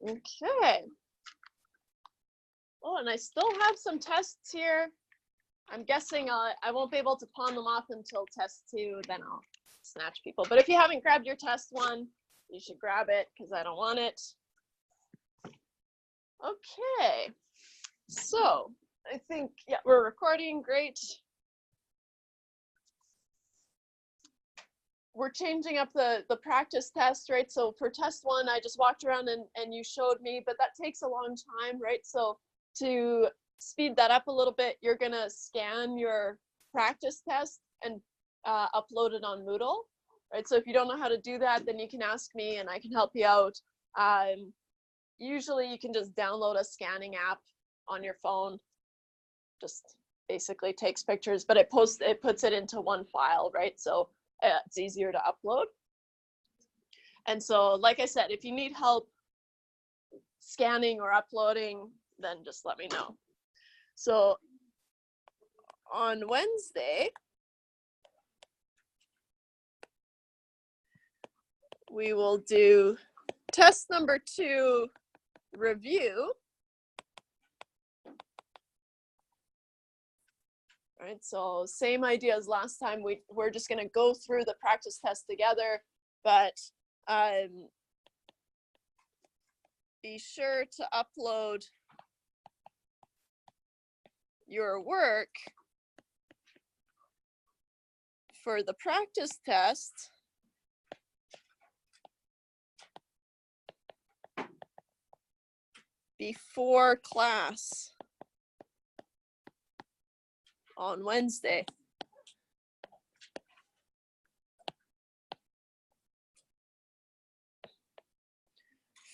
Okay. Oh, and I still have some tests here. I'm guessing I won't be able to pawn them off until test 2, then I'll snatch people. But if you haven't grabbed your test 1, you should grab it because I don't want it. Okay, so I think, yeah, we're recording, great. We're changing up the practice test, right? So for test 1, I just walked around and you showed me, but that takes a long time, right? So to speed that up a little bit, you're gonna scan your practice test and upload it on Moodle, right? So if you don't know how to do that, then you can ask me and I can help you out. Usually you can just download a scanning app on your phone, just basically takes pictures, but it puts it into one file, right? So it's easier to upload. And so, like I said, if you need help scanning or uploading, then just let me know. So on Wednesday, we will do test number 2 review. All right, so same idea as last time. We're just going to go through the practice test together, but be sure to upload your work for the practice test before class on Wednesday.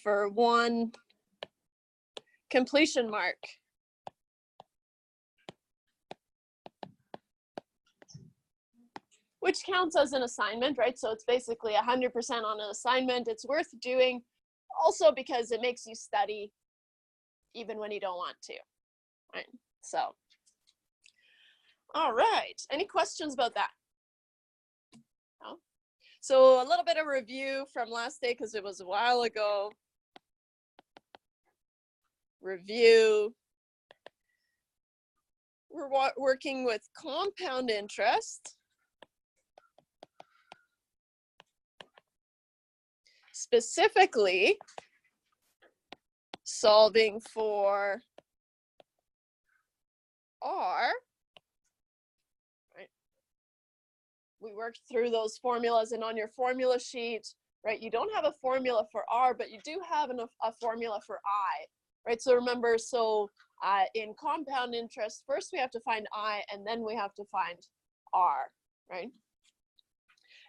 For 1 completion mark. Which counts as an assignment, right? So it's basically 100% on an assignment. It's worth doing also because it makes you study even when you don't want to, right? So, all right. Any questions about that? No? So a little bit of review from last day because it was a while ago. Review. We're working with compound interest. Specifically, solving for R, right? We worked through those formulas, and on your formula sheet, right, you don't have a formula for R, but you do have a formula for I, right? So remember, in compound interest, first we have to find I, and then we have to find R, right?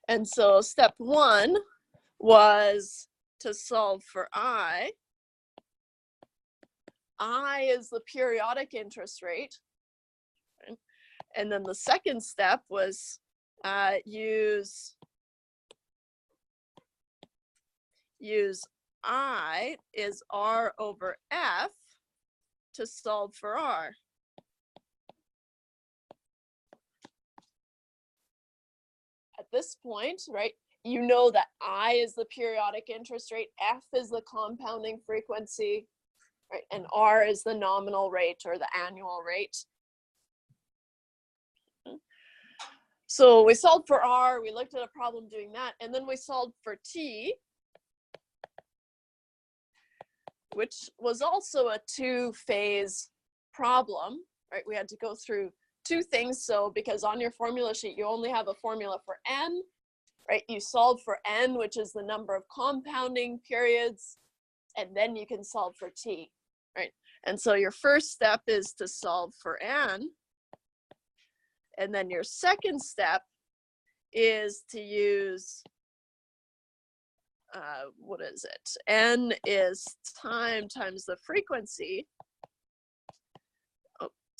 And so step 1 was to solve for I. I is the periodic interest rate. Right? And then the second step was use I is R over F to solve for R. At this point, right, you know that I is the periodic interest rate, F is the compounding frequency, right, and R is the nominal rate or the annual rate. So we solved for R, we looked at a problem doing that, and then we solved for T, which was also a 2-phase problem, right? We had to go through 2 things. So because on your formula sheet, you only have a formula for N, right? You solve for N, which is the number of compounding periods, and then you can solve for T, right? And so your first step is to solve for N. And then your second step is to use, what is it? N is time times the frequency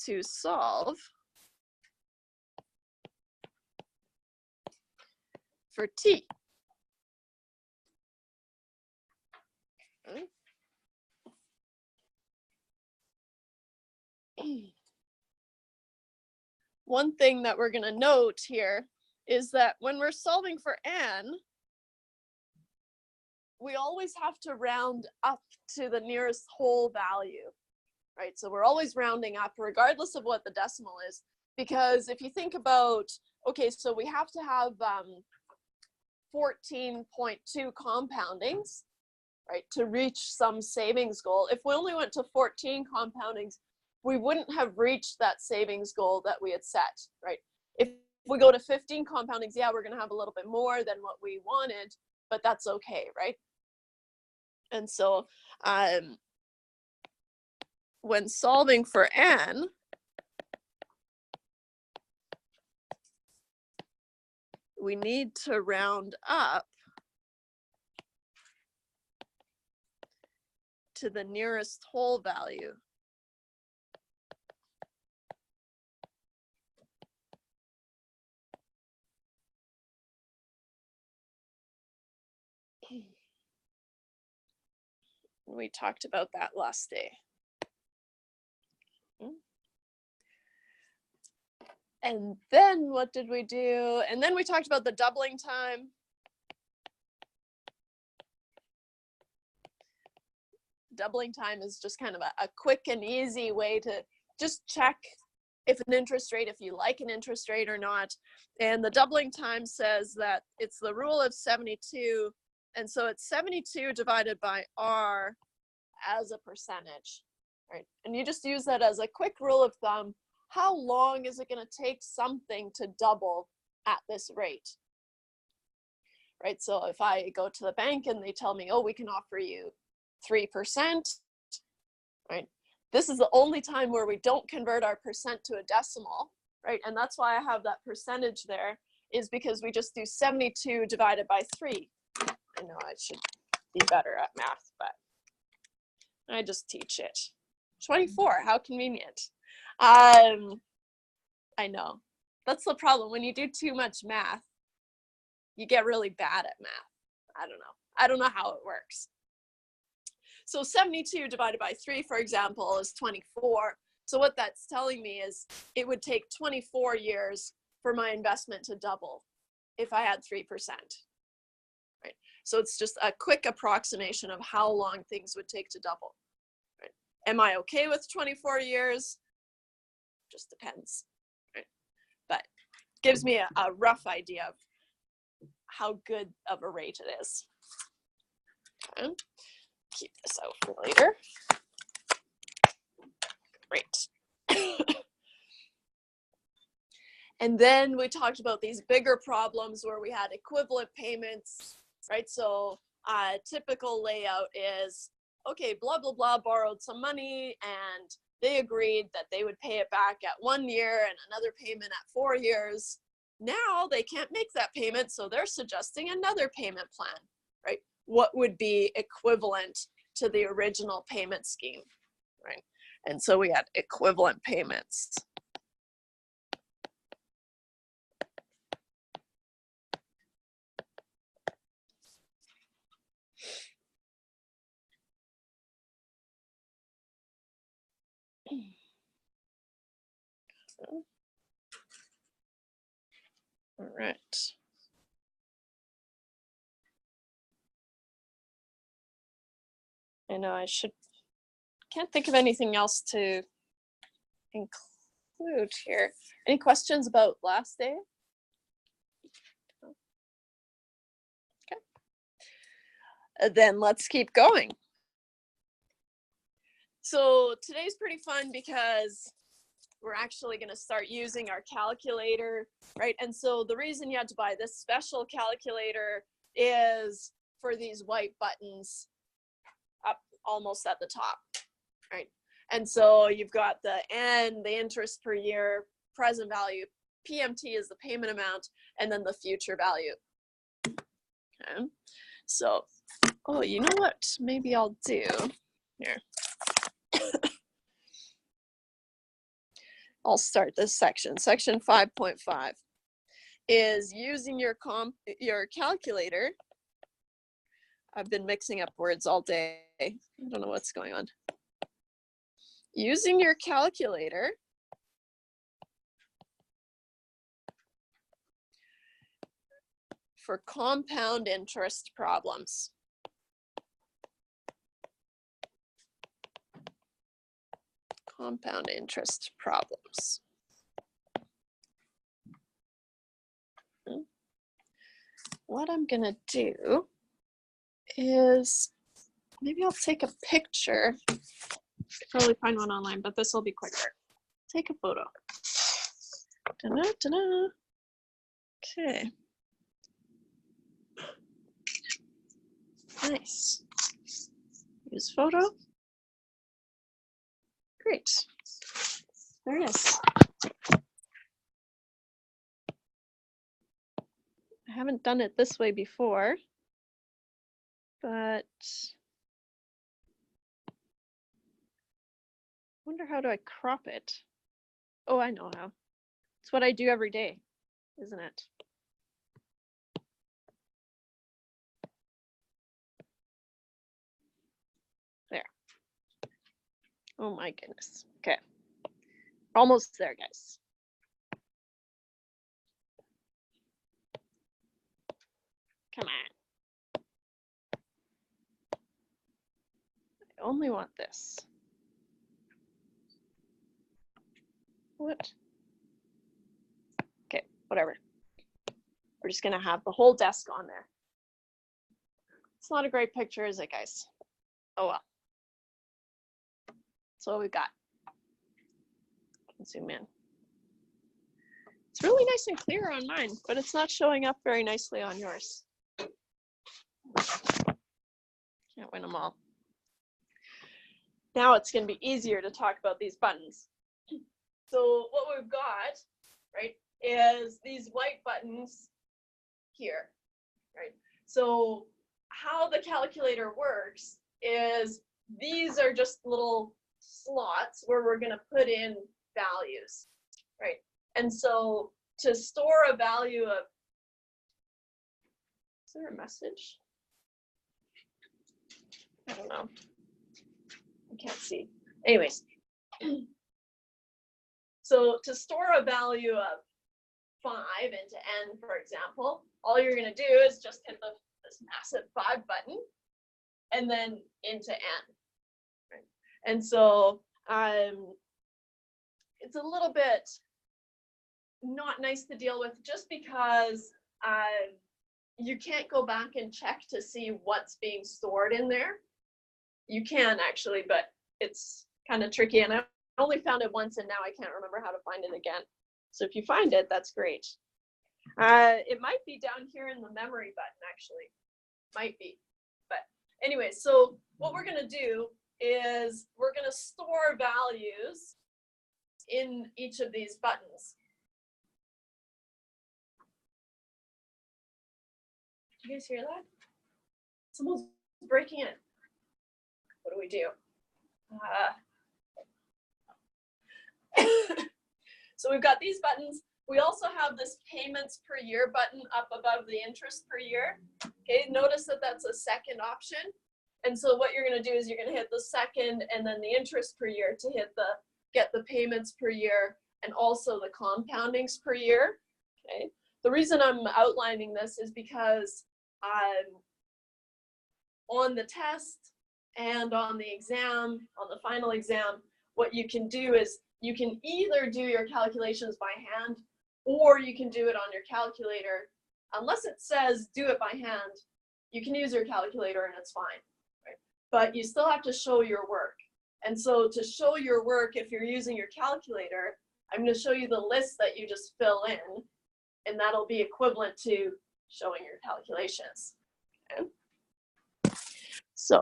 to solve for T. Okay. One thing that we're going to note here is that when we're solving for N, we always have to round up to the nearest whole value, right? So we're always rounding up regardless of what the decimal is, because if you think about, okay, so we have to have 14.2 compoundings, right, to reach some savings goal. If we only went to 14 compoundings, we wouldn't have reached that savings goal that we had set, right? If we go to 15 compoundings, yeah, we're going to have a little bit more than what we wanted, but that's okay, right? And so when solving for n, we need to round up to the nearest whole value. We talked about that last day. And then what did we do? And then we talked about the doubling time. Doubling time is just kind of a quick and easy way to just check if an interest rate, if you like an interest rate or not. And the doubling time says that it's the rule of 72. And so it's 72 divided by R as a percentage, right? And you just use that as a quick rule of thumb. How long is it going to take something to double at this rate? Right? So if I go to the bank and they tell me, oh, we can offer you 3%, right? This is the only time where we don't convert our percent to a decimal, right? And that's why I have that percentage there, is because we just do 72 divided by 3. I know I should be better at math, but I just teach it. 24, how convenient. I know. That's the problem. When you do too much math, you get really bad at math. I don't know. I don't know how it works. So 72 divided by 3, for example, is 24. So what that's telling me is it would take 24 years for my investment to double if I had 3%. Right? So it's just a quick approximation of how long things would take to double. Right? Am I okay with 24 years? Just depends. Right? But gives me a rough idea of how good of a rate it is. Okay. Keep this out for later. Great. And then we talked about these bigger problems where we had equivalent payments, right? So typical layout is, okay, blah, blah, blah, borrowed some money and they agreed that they would pay it back at 1 year and another payment at 4 years. Now they can't make that payment, so they're suggesting another payment plan, right? What would be equivalent to the original payment scheme, right? And so we had equivalent payments. All right. I know I can't think of anything else to include here. Any questions about last day? Okay. Then let's keep going. So today's pretty fun because we're actually going to start using our calculator, right? And so the reason you had to buy this special calculator is for these white buttons up almost at the top, right? And so you've got the N, the interest per year, present value, PMT is the payment amount, and then the future value. Okay, so, oh, you know what maybe I'll do here? I'll start this section. Section 5.5 is using your calculator. I've been mixing up words all day. I don't know what's going on. Using your calculator for compound interest problems. compound interest problems. What I'm gonna do is maybe I'll take a picture. I could probably find one online, but this will be quicker. Take a photo. Ta-da, ta-da. Okay. Nice. Use photo. Great. There it is. I haven't done it this way before, but I wonder how do I crop it? Oh, I know how. It's what I do every day, isn't it? There. Oh my goodness. Okay. Almost there, guys. Come on. I only want this. What? Okay, whatever. We're just gonna have the whole desk on there. It's not a great picture, is it, guys? Oh well. That's what we got. Can zoom in. It's really nice and clear on mine, but it's not showing up very nicely on yours. Can't win them all. Now it's going to be easier to talk about these buttons. So what we've got, right, is these white buttons here, right? So how the calculator works is these are just little slots where we're going to put in values, right? And so to store a value of, is there a message? I don't know. I can't see. Anyways, so to store a value of 5 into n, for example, all you're going to do is just hit this massive 5 button and then into n. Right? And so it's a little bit not nice to deal with just because you can't go back and check to see what's being stored in there. You can actually, but it's kind of tricky, and I only found it once and now I can't remember how to find it again. So if you find it, that's great. It might be down here in the memory button, actually. Might be. But anyway, so what we're going to do is we're going to store values in each of these buttons. Did you guys hear that? Someone's breaking in. What do we do? So we've got these buttons. We also have this payments per year button up above the interest per year. Okay, notice that that's a second option. And so what you're going to do is you're going to hit the second and then the interest per year to get the payments per year and also the compoundings per year. Okay. The reason I'm outlining this is because on the test and on the exam, on the final exam, what you can do is you can either do your calculations by hand or you can do it on your calculator. Unless it says do it by hand, you can use your calculator and it's fine, right? But you still have to show your work. And so to show your work, if you're using your calculator, I'm going to show you the list that you just fill in, and that'll be equivalent to showing your calculations. Okay? So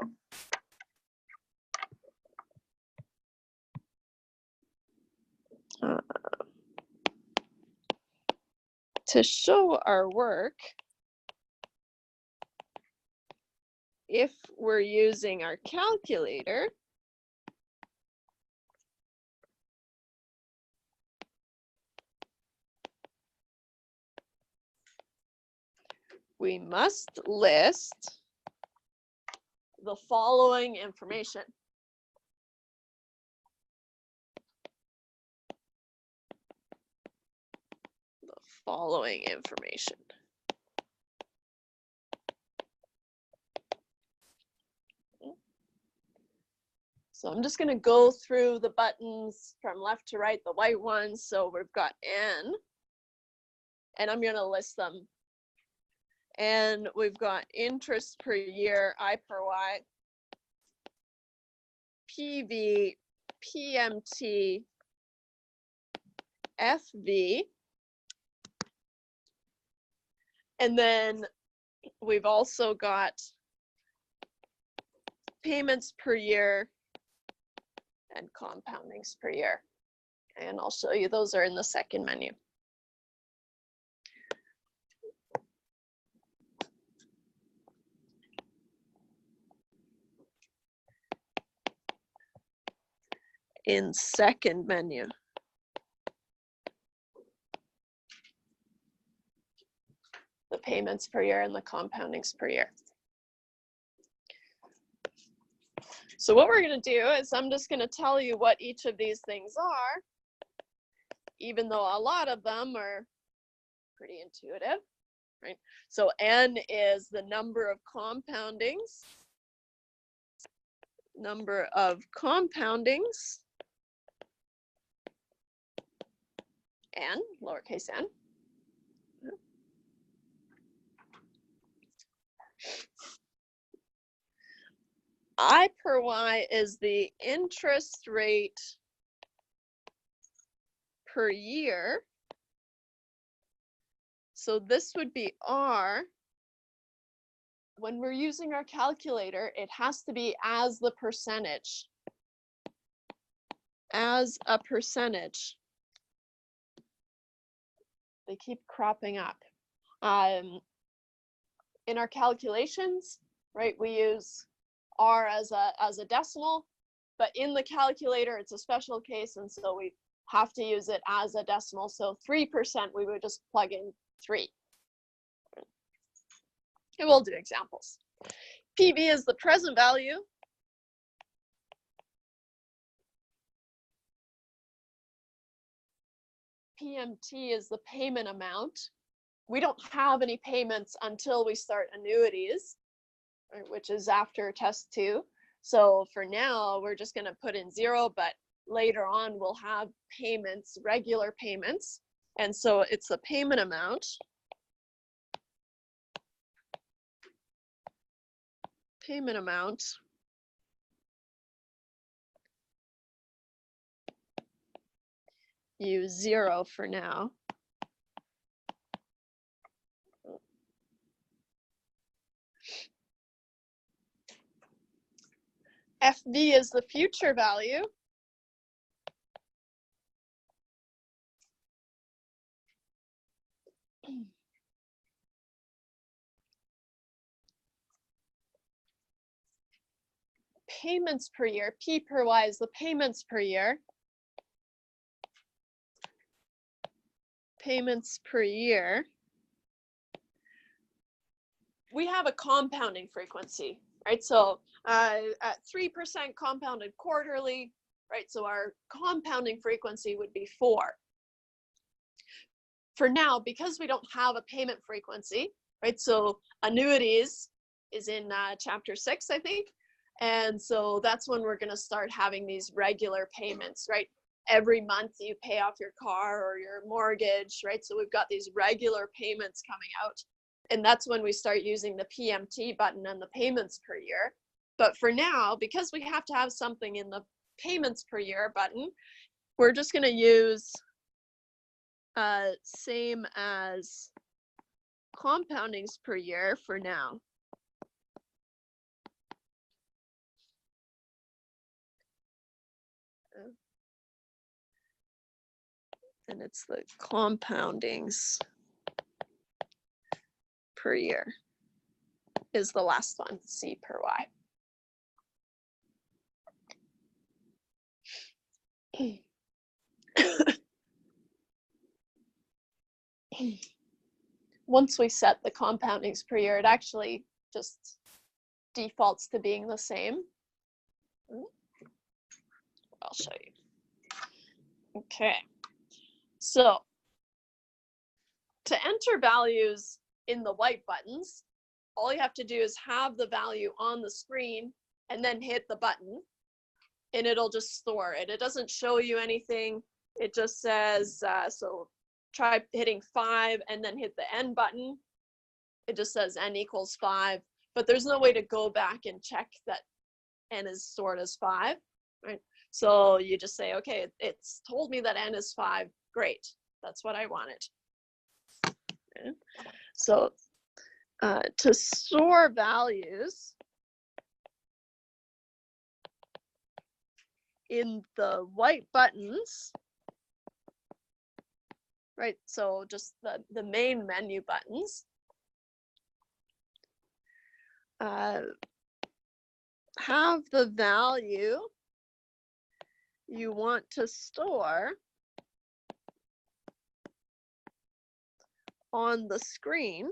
to show our work, if we're using our calculator, we must list the following information. The following information. So I'm just going to go through the buttons from left to right, the white ones. So we've got N, and I'm going to list them. And we've got interest per year, I per Y, PV, PMT, FV. And then we've also got payments per year and compoundings per year. And I'll show you, those are in the second menu. In second menu. The payments per year and the compoundings per year. So what we're going to do is I'm just going to tell you what each of these things are, even though a lot of them are pretty intuitive, right? So N is the number of compoundings. Number of compoundings. N, lowercase n. I per Y is the interest rate per year. So this would be R. When we're using our calculator, it has to be as the percentage. As a percentage. They keep cropping up. In our calculations, right, we use R as a decimal, but in the calculator, it's a special case, and so we have to use it as a decimal. So 3%, we would just plug in 3. And we'll do examples. PV is the present value. PMT is the payment amount. We don't have any payments until we start annuities, right, which is after test 2. So for now, we're just going to put in 0, but later on we'll have payments, regular payments. And so it's the payment amount. Payment amount. Use 0 for now. FV is the future value. Payments per year, P per Y is the payments per year. Payments per year. We have a compounding frequency, right? So at 3% compounded quarterly, right? So our compounding frequency would be 4. For now, because we don't have a payment frequency, right? So annuities is in chapter 6, I think. And so that's when we're going to start having these regular payments, right? Every month you pay off your car or your mortgage, right? So we've got these regular payments coming out. And that's when we start using the PMT button and the payments per year. But for now, because we have to have something in the payments per year button, we're just going to use same as compoundings per year for now. And it's the compoundings per year is the last one, C per Y. Once we set the compoundings per year, it actually just defaults to being the same. I'll show you. Okay. So to enter values in the white buttons, all you have to do is have the value on the screen and then hit the button. and it'll just store it. It doesn't show you anything. It just says, so try hitting 5 and then hit the N button. It just says N equals 5, but there's no way to go back and check that N is stored as 5, right? So you just say, okay, it's told me that N is 5. Great, that's what I wanted. Okay. So to store values in the white buttons, right? So just the main menu buttons. Have the value you want to store on the screen,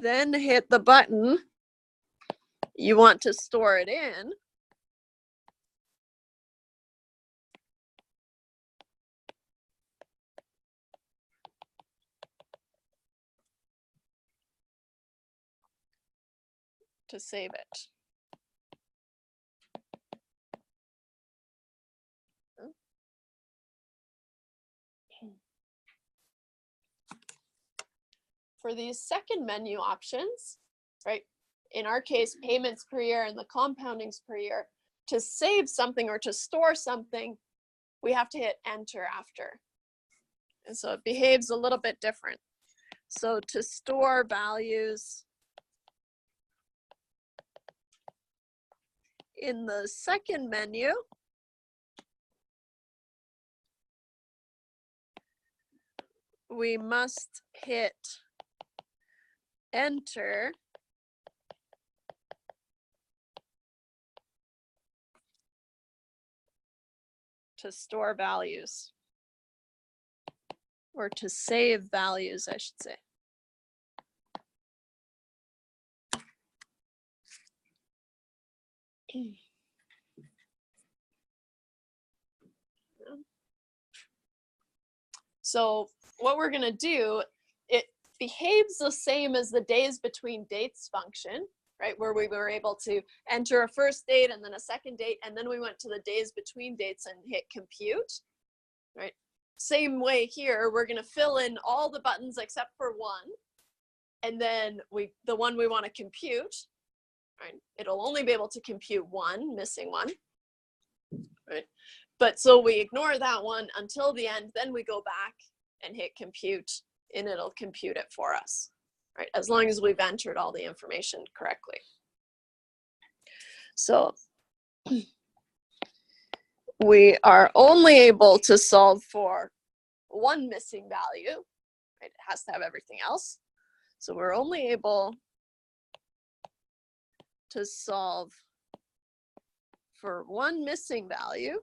then hit the button you want to store it in, to save it. For these second menu options, right, in our case, payments per year and the compoundings per year, to save something or to store something, we have to hit enter after. And so it behaves a little bit different. So to store values in the second menu, we must hit enter to store values, or to save values, I should say. So what we're going to do, it behaves the same as the days between dates function, right? Where we were able to enter a first date and then a second date, and then we went to the days between dates and hit compute, right? Same way here, we're going to fill in all the buttons except for one, and then the one we want to compute, right? It'll only be able to compute one, missing one, right? But so we ignore that one until the end, then we go back and hit compute, and it'll compute it for us, right? As long as we've entered all the information correctly. So we are only able to solve for one missing value, right? It has to have everything else. So we're only able to solve for one missing value.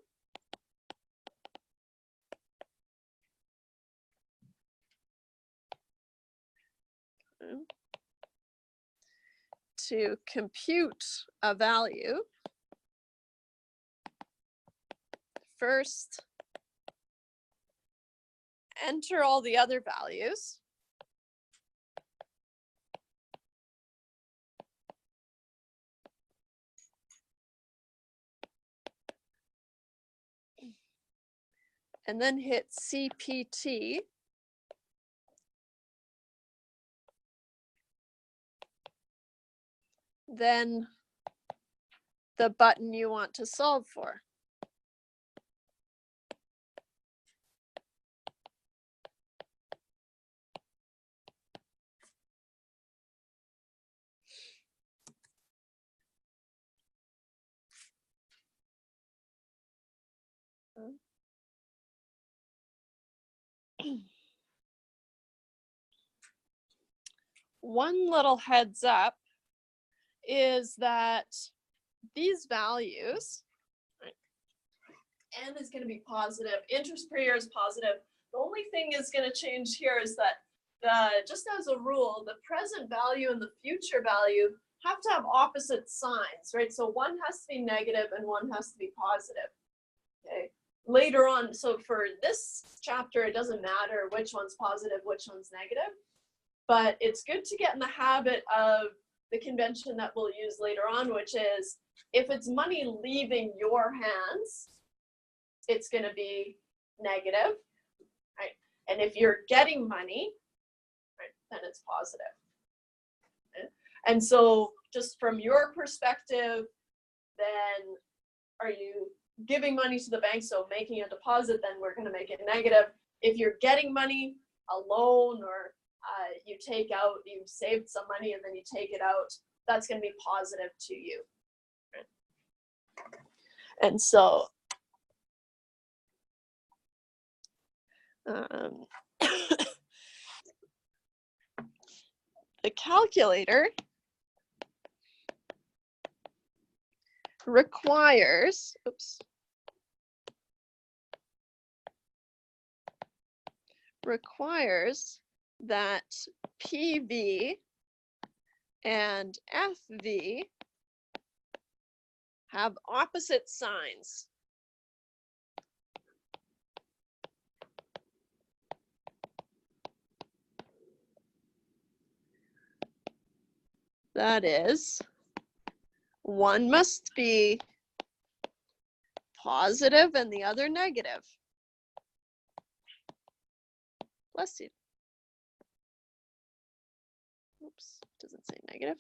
To compute a value, first enter all the other values, and then hit CPT, then the button you want to solve for. One little heads up is that these values, right, N is going to be positive, interest per year is positive. The only thing is going to change here is that just as a rule, the present value and the future value have to have opposite signs, right? So one has to be negative and one has to be positive. Okay. Later on, so for this chapter, it doesn't matter which one's positive, which one's negative, but it's good to get in the habit of the convention that we'll use later on, which is if it's money leaving your hands, it's going to be negative, right? And if you're getting money, right, then it's positive. Okay? And so just from your perspective, then are you giving money to the bank, so making a deposit, then we're going to make it negative. If you're getting money, a loan, or you take out, you saved some money and then you take it out, that's going to be positive to you. And so the calculator requires, requires that PV and FV have opposite signs. That is, one must be positive and the other negative. Bless you. Oops, doesn't say negative.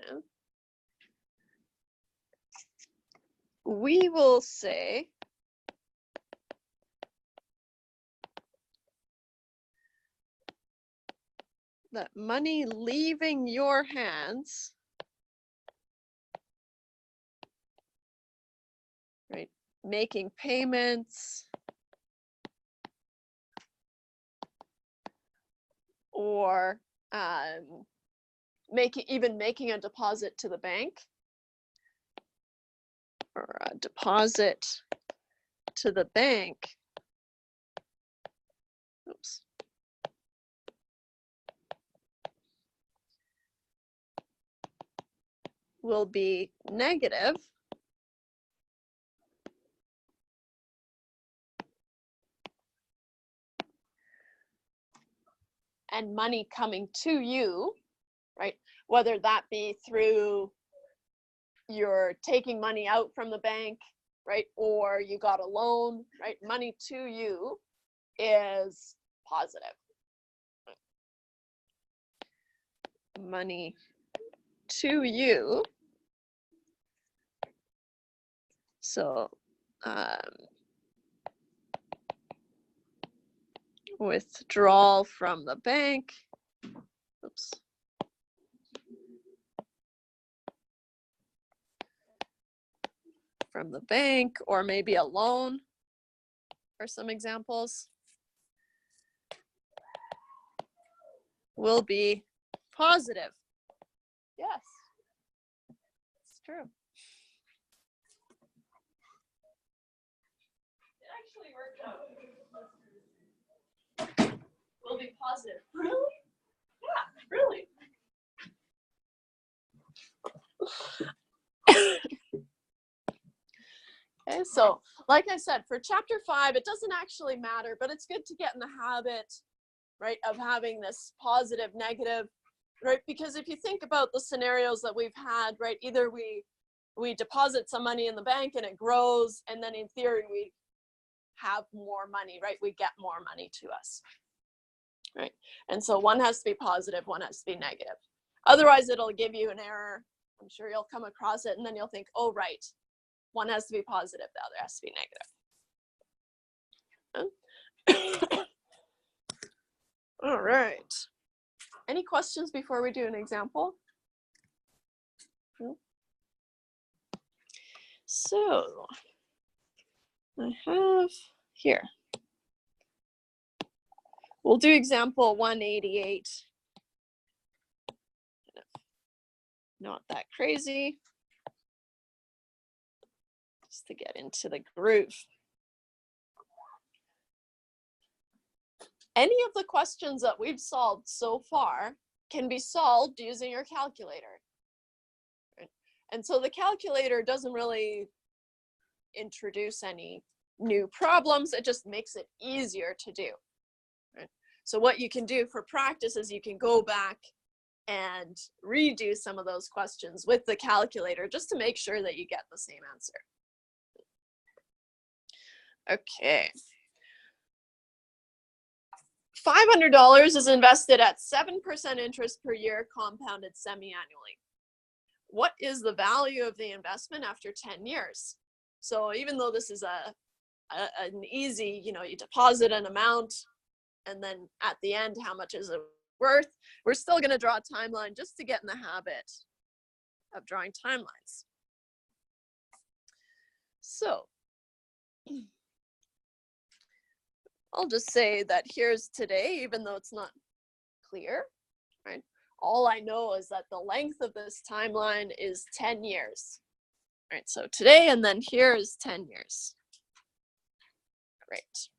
And we will say that money leaving your hands, right, making payments, or making a deposit to the bank, or a deposit to the bank. Oops. Will be negative. And money coming to you, right? Whether that be through you're taking money out from the bank, right? Or you got a loan, right? Money to you is positive. Money to you. So withdrawal from the bank. Oops. From the bank, or maybe a loan, are some examples, will be positive. Yes, it's true. It actually worked out. Will be positive. Really? Yeah, really. Okay, so like I said, for chapter 5, it doesn't actually matter, but it's good to get in the habit, right, of having this positive, negative, right? Because if you think about the scenarios that we've had, right, either we deposit some money in the bank and it grows, and then in theory we have more money, right? We get more money to us, right? And so one has to be positive, one has to be negative. Otherwise, it'll give you an error. I'm sure you'll come across it, and then you'll think, oh, right, one has to be positive, the other has to be negative. All right. Any questions before we do an example? No? So I have here. We'll do example 188. Not that crazy. Just to get into the groove. Any of the questions that we've solved so far can be solved using your calculator. Right? And so the calculator doesn't really introduce any new problems. It just makes it easier to do. right? So what you can do for practice is you can go back and redo some of those questions with the calculator just to make sure that you get the same answer. Okay. $500 is invested at 7% interest per year, compounded semi-annually. What is the value of the investment after 10 years? So even though this is an easy, you deposit an amount, and then at the end, how much is it worth? We're still going to draw a timeline just to get in the habit of drawing timelines. So I'll just say that here's today, even though it's not clear, right? All I know is that the length of this timeline is 10 years, right? So today, and then here is 10 years. Great.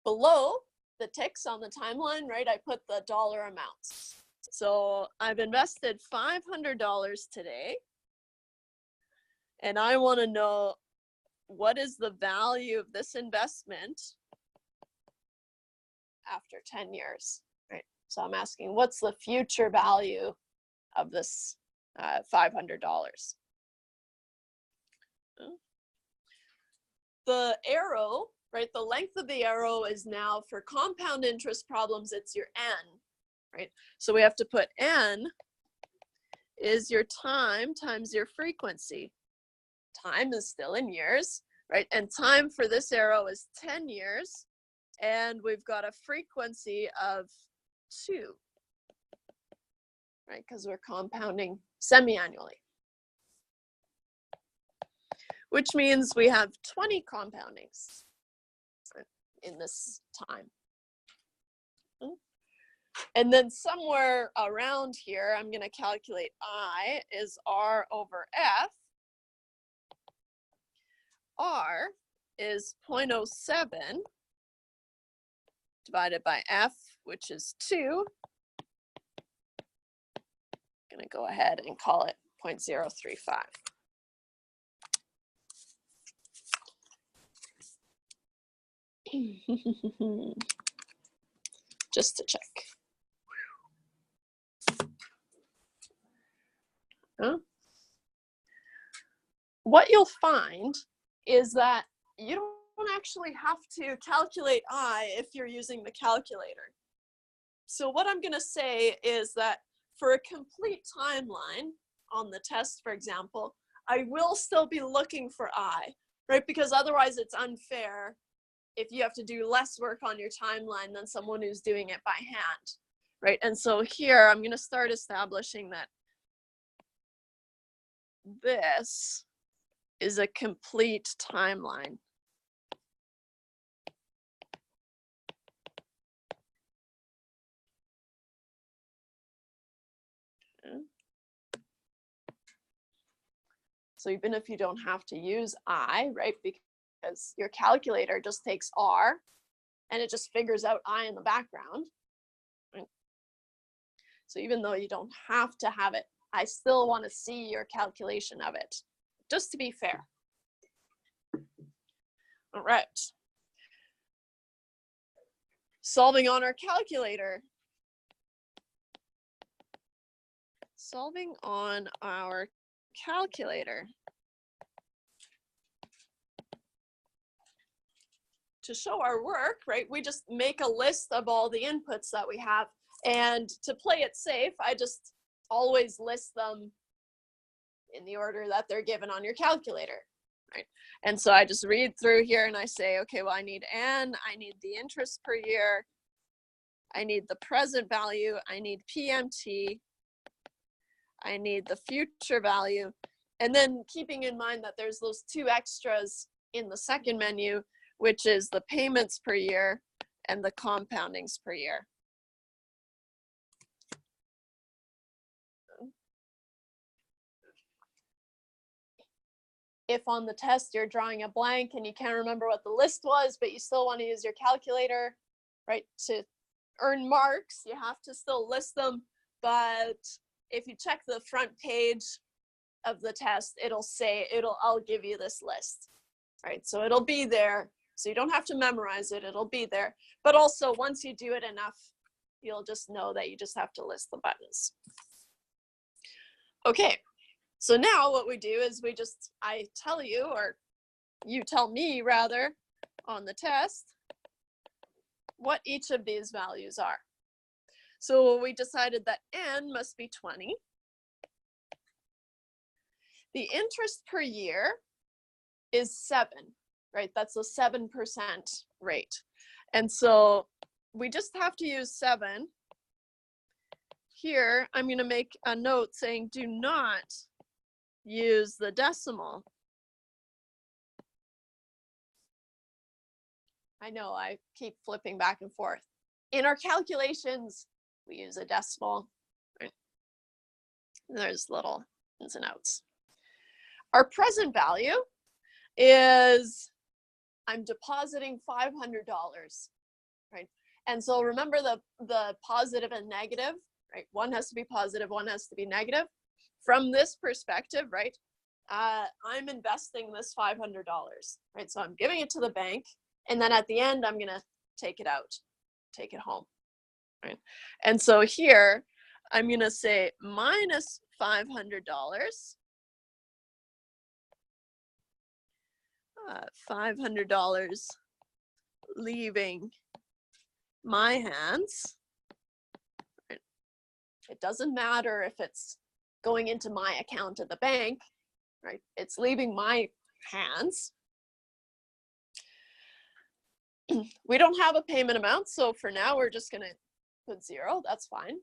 Below the ticks on the timeline, right, I put the dollar amounts. So I've invested $500 today, and I want to know what is the value of this investment after 10 years, right? So I'm asking, what's the future value of this $500? The arrow, right, the length of the arrow is now, for compound interest problems, it's your n, right? So we have to put n is your time times your frequency. Time is still in years, right? And time for this arrow is 10 years. And we've got a frequency of 2, right? Because we're compounding semi-annually. Which means we have 20 compoundings in this time. And then somewhere around here, I'm going to calculate I is R over F. R is 0.07 divided by F, which is 2. I'm going to go ahead and call it 0.035. Just to check. What you'll find is that you don't actually have to calculate I if you're using the calculator. So what I'm going to say is that for a complete timeline on the test, for example, I will still be looking for I, right? Because otherwise it's unfair if you have to do less work on your timeline than someone who's doing it by hand, right? And so here I'm going to start establishing that this is a complete timeline. Okay. So even if you don't have to use I, right, because your calculator just takes R and it just figures out I in the background, right? So even though you don't have to have it, I still want to see your calculation of it, just to be fair. All right. Solving on our calculator. Solving on our calculator. To show our work, right, we just make a list of all the inputs that we have. And to play it safe, I just always list them in the order that they're given on your calculator, right? And so I just read through here and I say, okay, well, I need N, I need the interest per year, I need the present value, I need PMT, I need the future value, and then keeping in mind that there's those 2 extras in the second menu, which is the payments per year and the compoundings per year. If on the test you're drawing a blank and you can't remember what the list was, but you still want to use your calculator, right, to earn marks, you have to still list them. But if you check the front page of the test, it'll say, I'll give you this list, right? So it'll be there So you don't have to memorize it, it'll be there. But also once you do it enough, you'll just know that you just have to list the buttons. Okay, so now what we do is I tell you, or you tell me rather, on the test, what each of these values are. So we decided that n must be 20. The interest per year is 7, right? That's a 7% rate. And so we just have to use 7. Here, I'm going to make a note saying do not use the decimal. I know I keep flipping back and forth. In our calculations, we use a decimal. Right? There's little ins and outs. Our present value is I'm depositing $500, right? And so remember the positive and negative, right? One has to be positive, one has to be negative. From this perspective, right? I'm investing this $500, right? So I'm giving it to the bank, and then at the end, I'm gonna take it out, take it home, right? And so here, I'm gonna say minus $500. $500 leaving my hands. Right? It doesn't matter if it's going into my account at the bank, right? It's leaving my hands. We don't have a payment amount, so for now we're just gonna put 0, that's fine.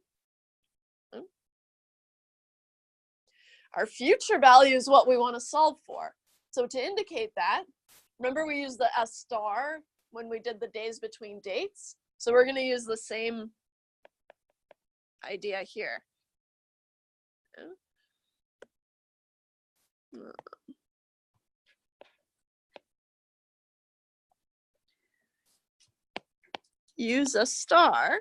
Our future value is what we want to solve for. So to indicate that, remember we used the S star when we did the days between dates? So we're going to use the same idea here. Use a star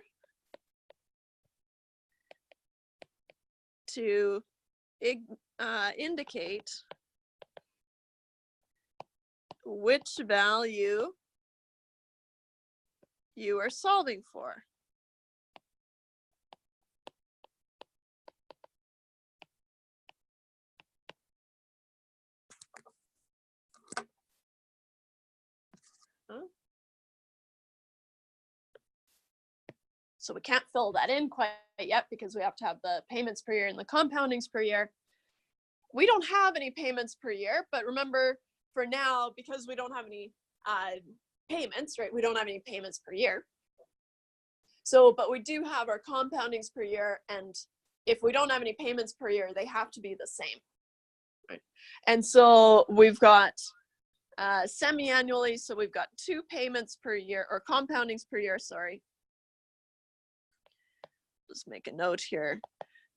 to indicate which value you are solving for. So we can't fill that in quite yet because we have to have the payments per year and the compoundings per year. We don't have any payments per year, but remember for now, because we don't have any payments, right? We don't have any payments per year. So, but we do have our compoundings per year, and if we don't have any payments per year, they have to be the same. Right? And so we've got semi-annually, so we've got 2 payments per year, or compoundings per year, sorry. Just make a note here,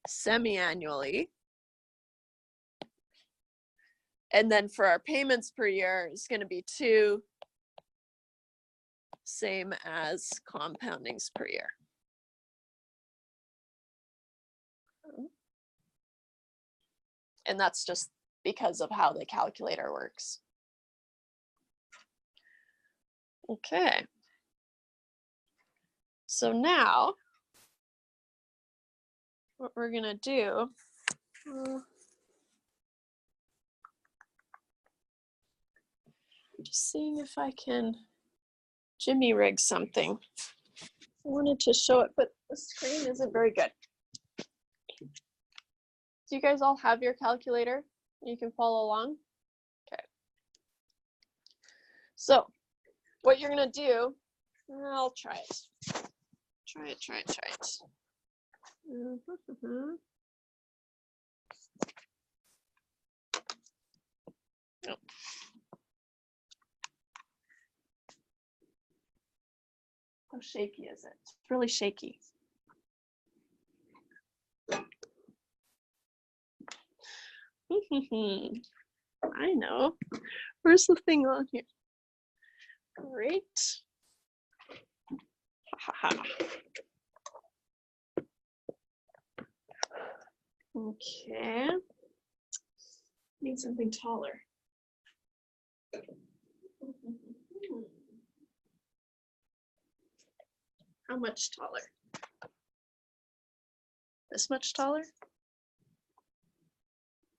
semi-annually. And then for our payments per year, it's going to be 2, same as compoundings per year. And that's just because of how the calculator works. Okay. So now, what we're going to do, just seeing if I can jimmy rig something. I wanted to show it, but the screen isn't very good. Do you guys all have your calculator? You can follow along? Okay. So what you're gonna do, I'll try it. Try it. Oh. How shaky is it? It's really shaky. I know. Where's the thing on here? Great. Okay. Need something taller. How much taller? This much taller?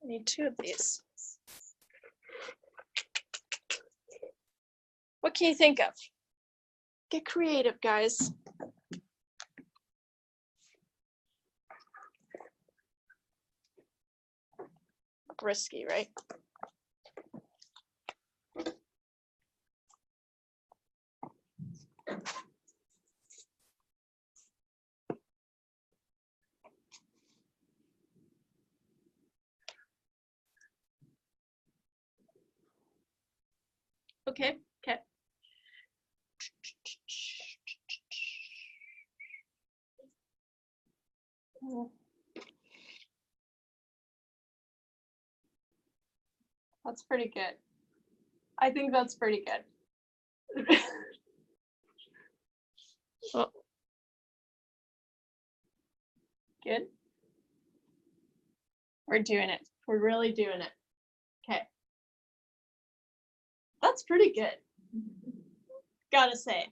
I need 2 of these. What can you think of? Get creative, guys. Risky, right? Okay. That's pretty good. I think that's pretty good. Oh. Good. We're doing it. We're really doing it. Okay. That's pretty good. Gotta say.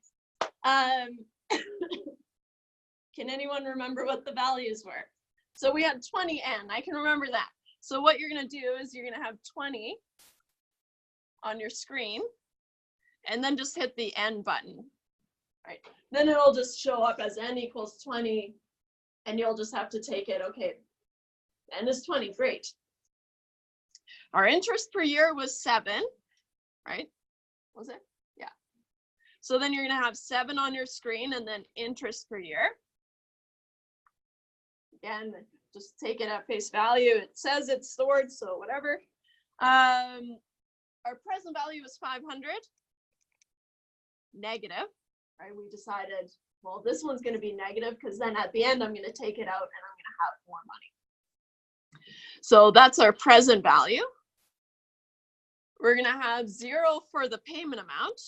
Can anyone remember what the values were? So we had 20n. I can remember that. So what you're going to do is you're going to have 20 on your screen and then just hit the n button. Right. Then it'll just show up as n equals 20 and you'll just have to take it. Okay. N is 20. Great. Our interest per year was 7, right? Was it? Yeah. So then you're going to have 7 on your screen and then interest per year. Again, just take it at face value. It says it's stored, so whatever. Our present value is 500. Negative, right? We decided, well, this one's going to be negative because then at the end, I'm going to take it out and I'm going to have more money. So that's our present value. We're going to have 0 for the payment amount.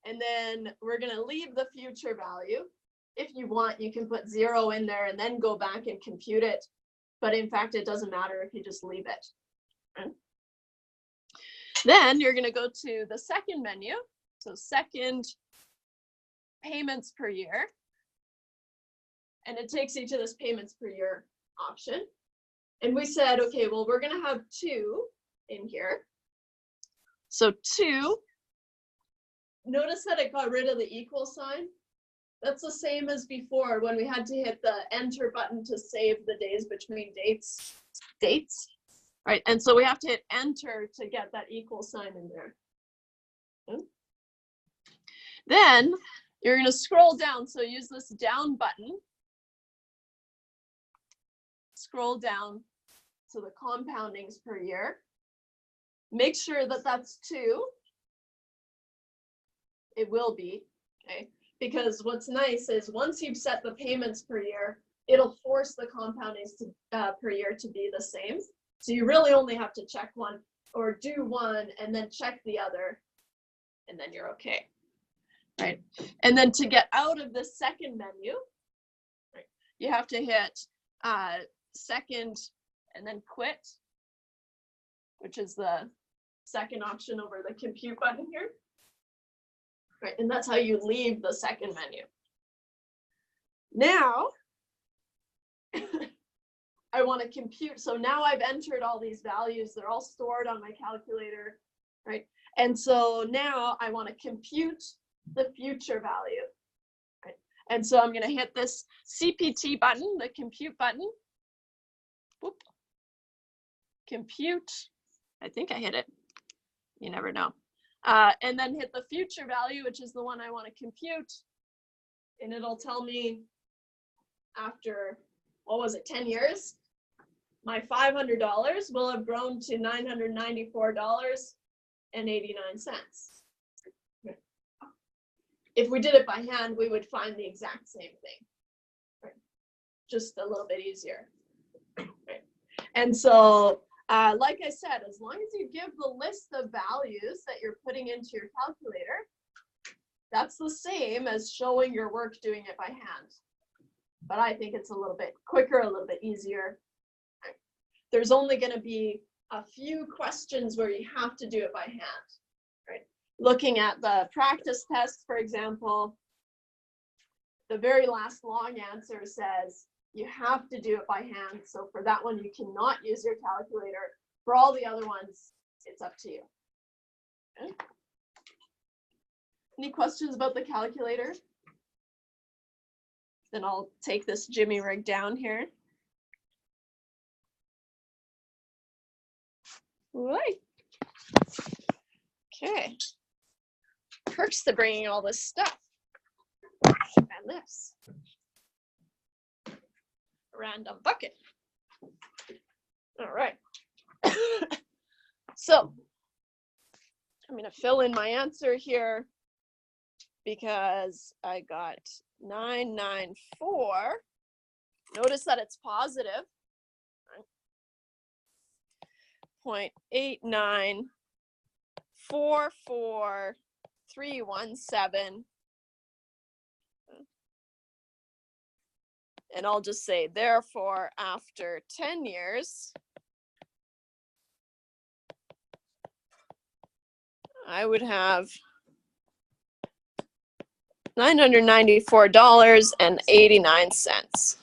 And then we're going to leave the future value. If you want, you can put 0 in there and then go back and compute it. But in fact, it doesn't matter if you just leave it. Okay. Then you're going to go to the second menu. So second, payments per year. And it takes you to this payments per year option. And we said, okay, well, we're going to have 2 in here. So 2. Notice that it got rid of the equal sign. That's the same as before when we had to hit the enter button to save the days between dates, right? And so we have to hit enter to get that equal sign in there. Okay. Then you're going to scroll down. So use this down button. Scroll down to the compoundings per year. Make sure that that's 2. It will be, okay? Because what's nice is once you've set the payments per year, it'll force the compoundings to, per year to be the same. So you really only have to check one or do one and then check the other, and then you're okay, right? And then to get out of the second menu, right, you have to hit second and then quit, which is the second option over the compute button here. Right, and that's how you leave the second menu. Now, I want to compute. So now I've entered all these values. They're all stored on my calculator, right? And so now I want to compute the future value, right? And so I'm going to hit this CPT button, the compute button. Whoop. Compute. I think I hit it. You never know. And then hit the future value, which is the one I want to compute. And it'll tell me after, what was it, 10 years? My $500 will have grown to $994.89. If we did it by hand, we would find the exact same thing. Right? Just a little bit easier. Right? And so, like I said, as long as you give the list of values that you're putting into your calculator, that's the same as showing your work doing it by hand. But I think it's a little bit quicker, a little bit easier. There's only going to be a few questions where you have to do it by hand, right? looking at the practice test, for example, the very last long answer says you have to do it by hand. So for that one, you cannot use your calculator. For all the other ones, it's up to you. Okay. Any questions about the calculator? Then I'll take this jimmy rig down here. Right. Okay. Perks to bringing all this stuff. And this. Random bucket. All right. So I'm going to fill in my answer here because I got 994. Notice that it's positive. 0.8944317. And I'll just say, therefore, after 10 years, I would have $994.89.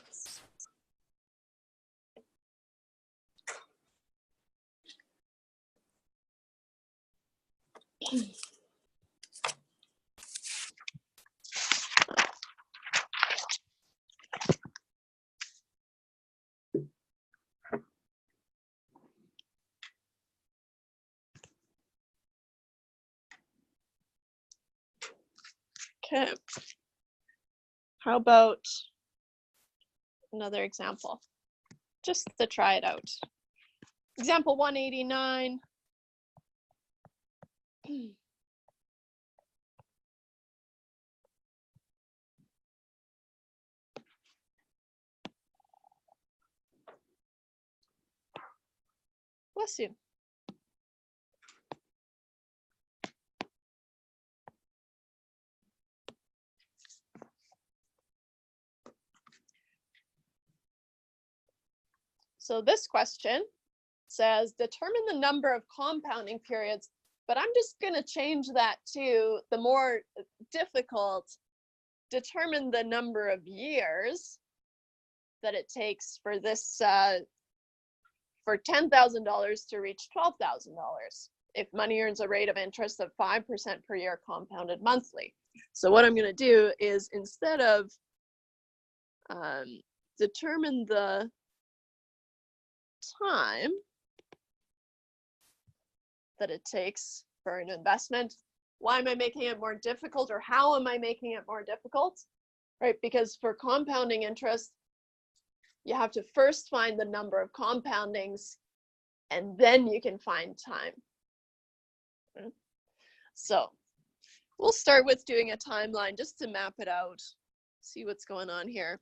Okay. How about another example? Just to try it out. Example 189. Bless you. So this question says, determine the number of compounding periods, but I'm just going to change that to the more difficult, determine the number of years that it takes for this, for $10,000 to reach $12,000 if money earns a rate of interest of 5% per year compounded monthly. So what I'm going to do is, instead of determine the time that it takes for an investment. Why am I making it more difficult, or how am I making it more difficult? Right, because for compounding interest, you have to first find the number of compoundings, and then you can find time. Okay. So we'll start with doing a timeline just to map it out, see what's going on here.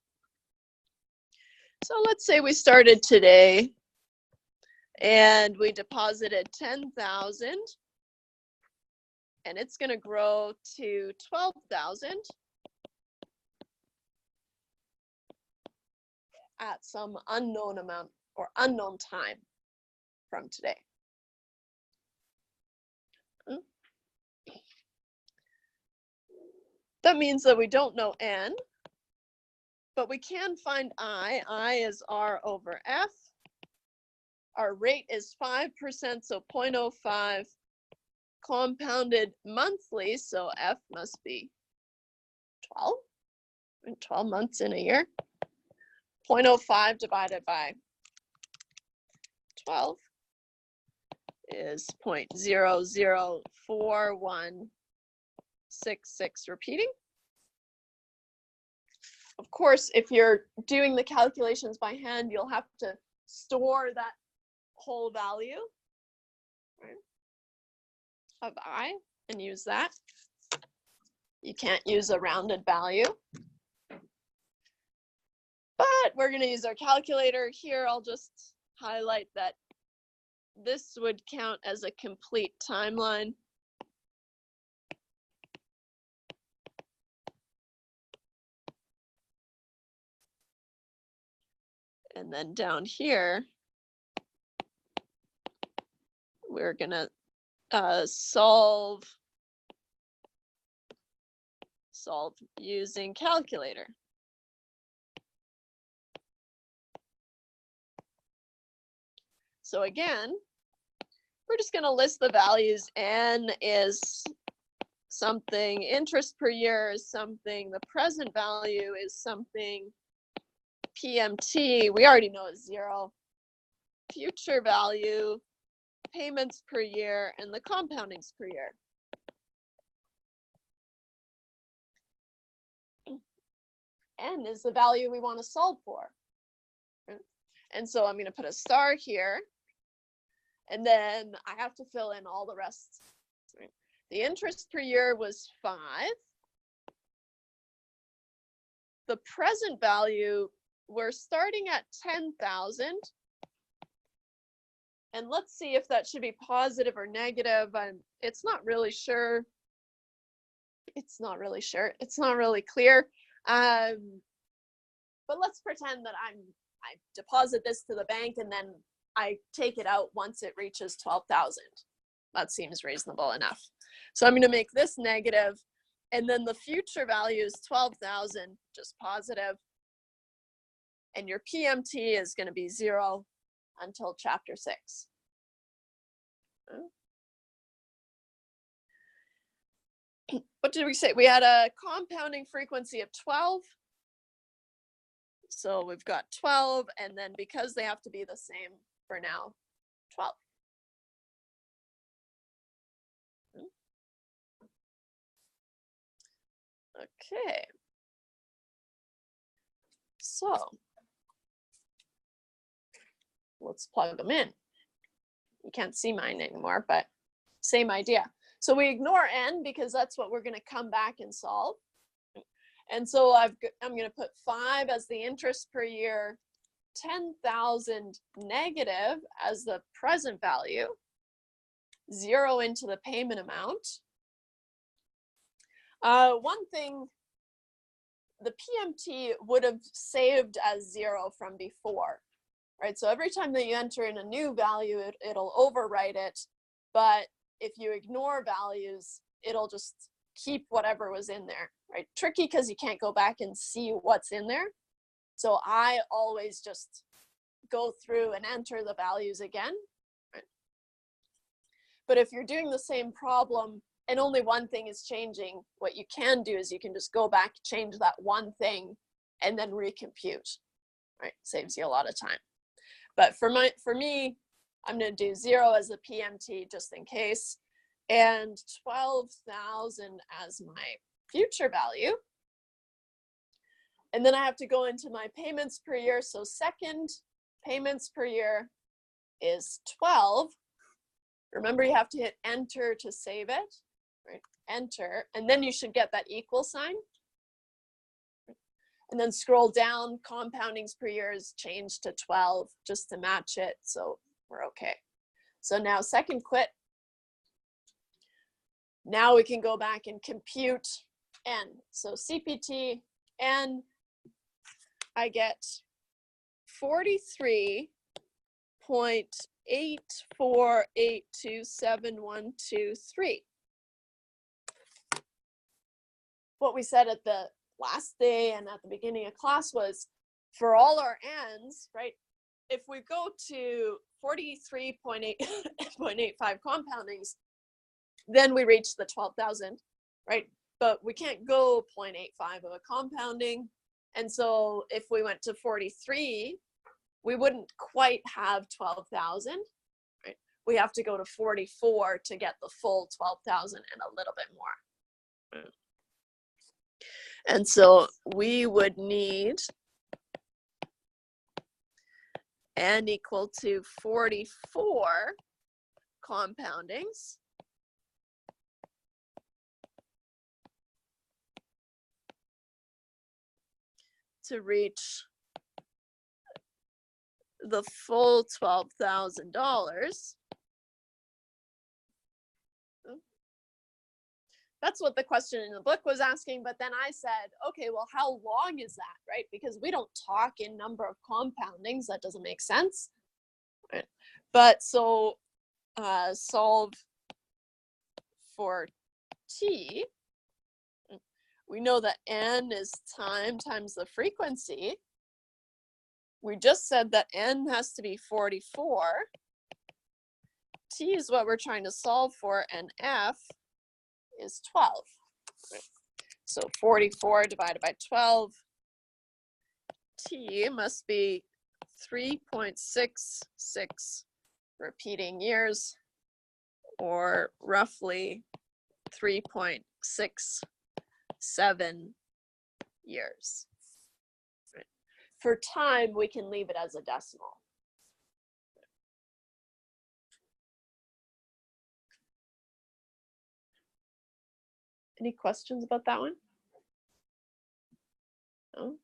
So let's say we started today and we deposited 10,000, and it's going to grow to 12,000 at some unknown amount or unknown time from today. That means that we don't know n, but we can find I. I is R over F. Our rate is 5%, so 0.05. Compounded monthly, so F must be 12. 12 months in a year. 0.05 divided by 12 is 0.004166, repeating. Of course, if you're doing the calculations by hand, you'll have to store that whole value, right, of I and use that. You can't use a rounded value. But we're going to use our calculator. Here, I'll just highlight that this would count as a complete timeline. And then down here, we're going to solve solve using calculator. So again, we're just going to list the values. N is something, interest per year is something, the present value is something, PMT, we already know is 0, future value, payments per year, and the compoundings per year. N is the value we want to solve for. And so I'm going to put a star here, and then I have to fill in all the rest. The interest per year was 5. The present value, we're starting at 10,000. And let's see if that should be positive or negative. It's not really sure. It's not really sure. It's not really clear. But let's pretend that I deposit this to the bank and then I take it out once it reaches 12,000. That seems reasonable enough. So I'm going to make this negative, and then the future value is 12,000, just positive. And your PMT is going to be 0 until chapter 6. What did we say? We had a compounding frequency of 12. So we've got 12, and then because they have to be the same for now, 12. Okay. So let's plug them in. You can't see mine anymore, but same idea. So we ignore n because that's what we're going to come back and solve. And so I'm going to put 5 as the interest per year, 10,000 negative as the present value, 0 into the payment amount. One thing, the PMT would have saved as 0 from before, right? So every time that you enter in a new value, it'll overwrite it. But if you ignore values, it'll just keep whatever was in there, right? Tricky because you can't go back and see what's in there. So I always just go through and enter the values again, right? But if you're doing the same problem and only one thing is changing, what you can do is you can just go back, change that one thing, and then recompute, right? Saves you a lot of time. But for me, I'm going to do 0 as the PMT just in case, and 12,000 as my future value. And then I have to go into my payments per year. So second payments per year is 12. Remember, you have to hit enter to save it, right? Enter, and then you should get that equal sign. And then scroll down, compoundings per year is changed to 12 just to match it. So we're okay. So now second quit. Now we can go back and compute n. So CPT n, I get 43.84827123. What we said at the last day and at the beginning of class was for all our n's, right? If we go to 43.85 compoundings, then we reach the 12,000, right? But we can't go 0.85 of a compounding. And so if we went to 43, we wouldn't quite have 12,000, right? We have to go to 44 to get the full 12,000 and a little bit more. And so we would need n equal to 44 compoundings to reach the full $12,000. That's what the question in the book was asking, but then I said, okay, well, how long is that, right? Because we don't talk in number of compoundings. That doesn't make sense. Right? But so solve for t, we know that n is time times the frequency. We just said that n has to be 44. T is what we're trying to solve for, and f is 12. So 44 divided by 12, T must be 3.66 repeating years, or roughly 3.67 years. Right. For time, we can leave it as a decimal. Any questions about that one? No?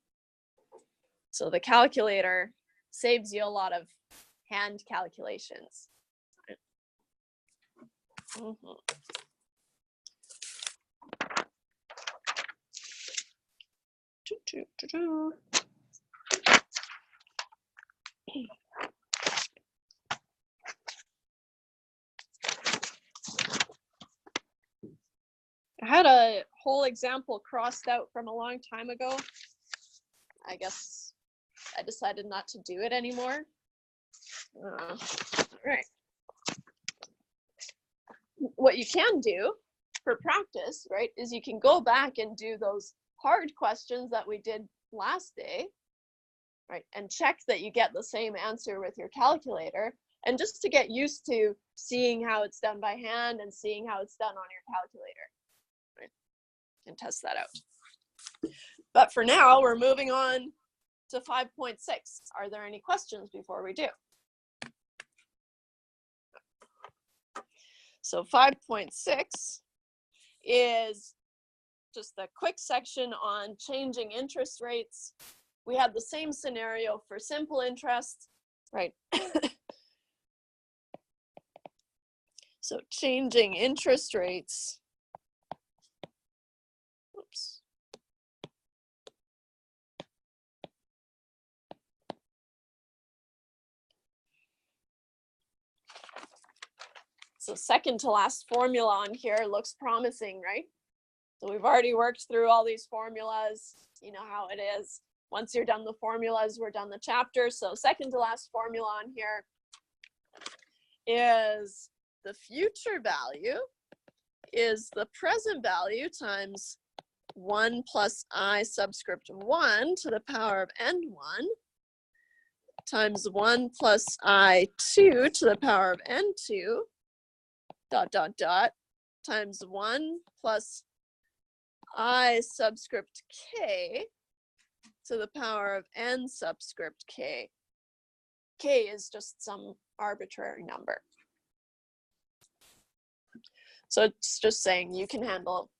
So the calculator saves you a lot of hand calculations. Mm-hmm. I had a whole example crossed out from a long time ago. I guess I decided not to do it anymore. All right. What you can do for practice, right, is you can go back and do those hard questions that we did last day, right, and check that you get the same answer with your calculator, and just to get used to seeing how it's done by hand and seeing how it's done on your calculator, right, and test that out. But for now, we're moving on to 5.6. Are there any questions before we do? So 5.6 is just a quick section on changing interest rates. We had the same scenario for simple interest, right? So changing interest rates. Oops. So second to last formula on here looks promising, right? So we've already worked through all these formulas. You know how it is. Once you're done the formulas, we're done the chapter. So second to last formula on here is the future value is the present value times 1 plus I subscript 1 to the power of n1 times 1 plus I2 to the power of n2 dot dot dot times 1 plus I subscript k to the power of n subscript k. K is just some arbitrary number. So it's just saying you can handle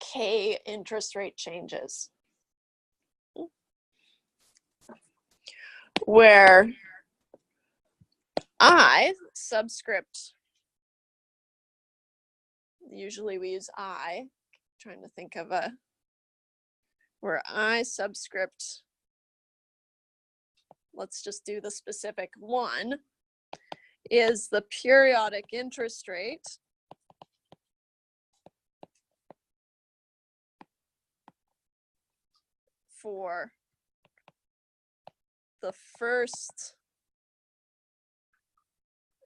k interest rate changes, where I subscript, usually we use I, trying to think of a, where I subscript, let's just do the specific 1, is the periodic interest rate for the first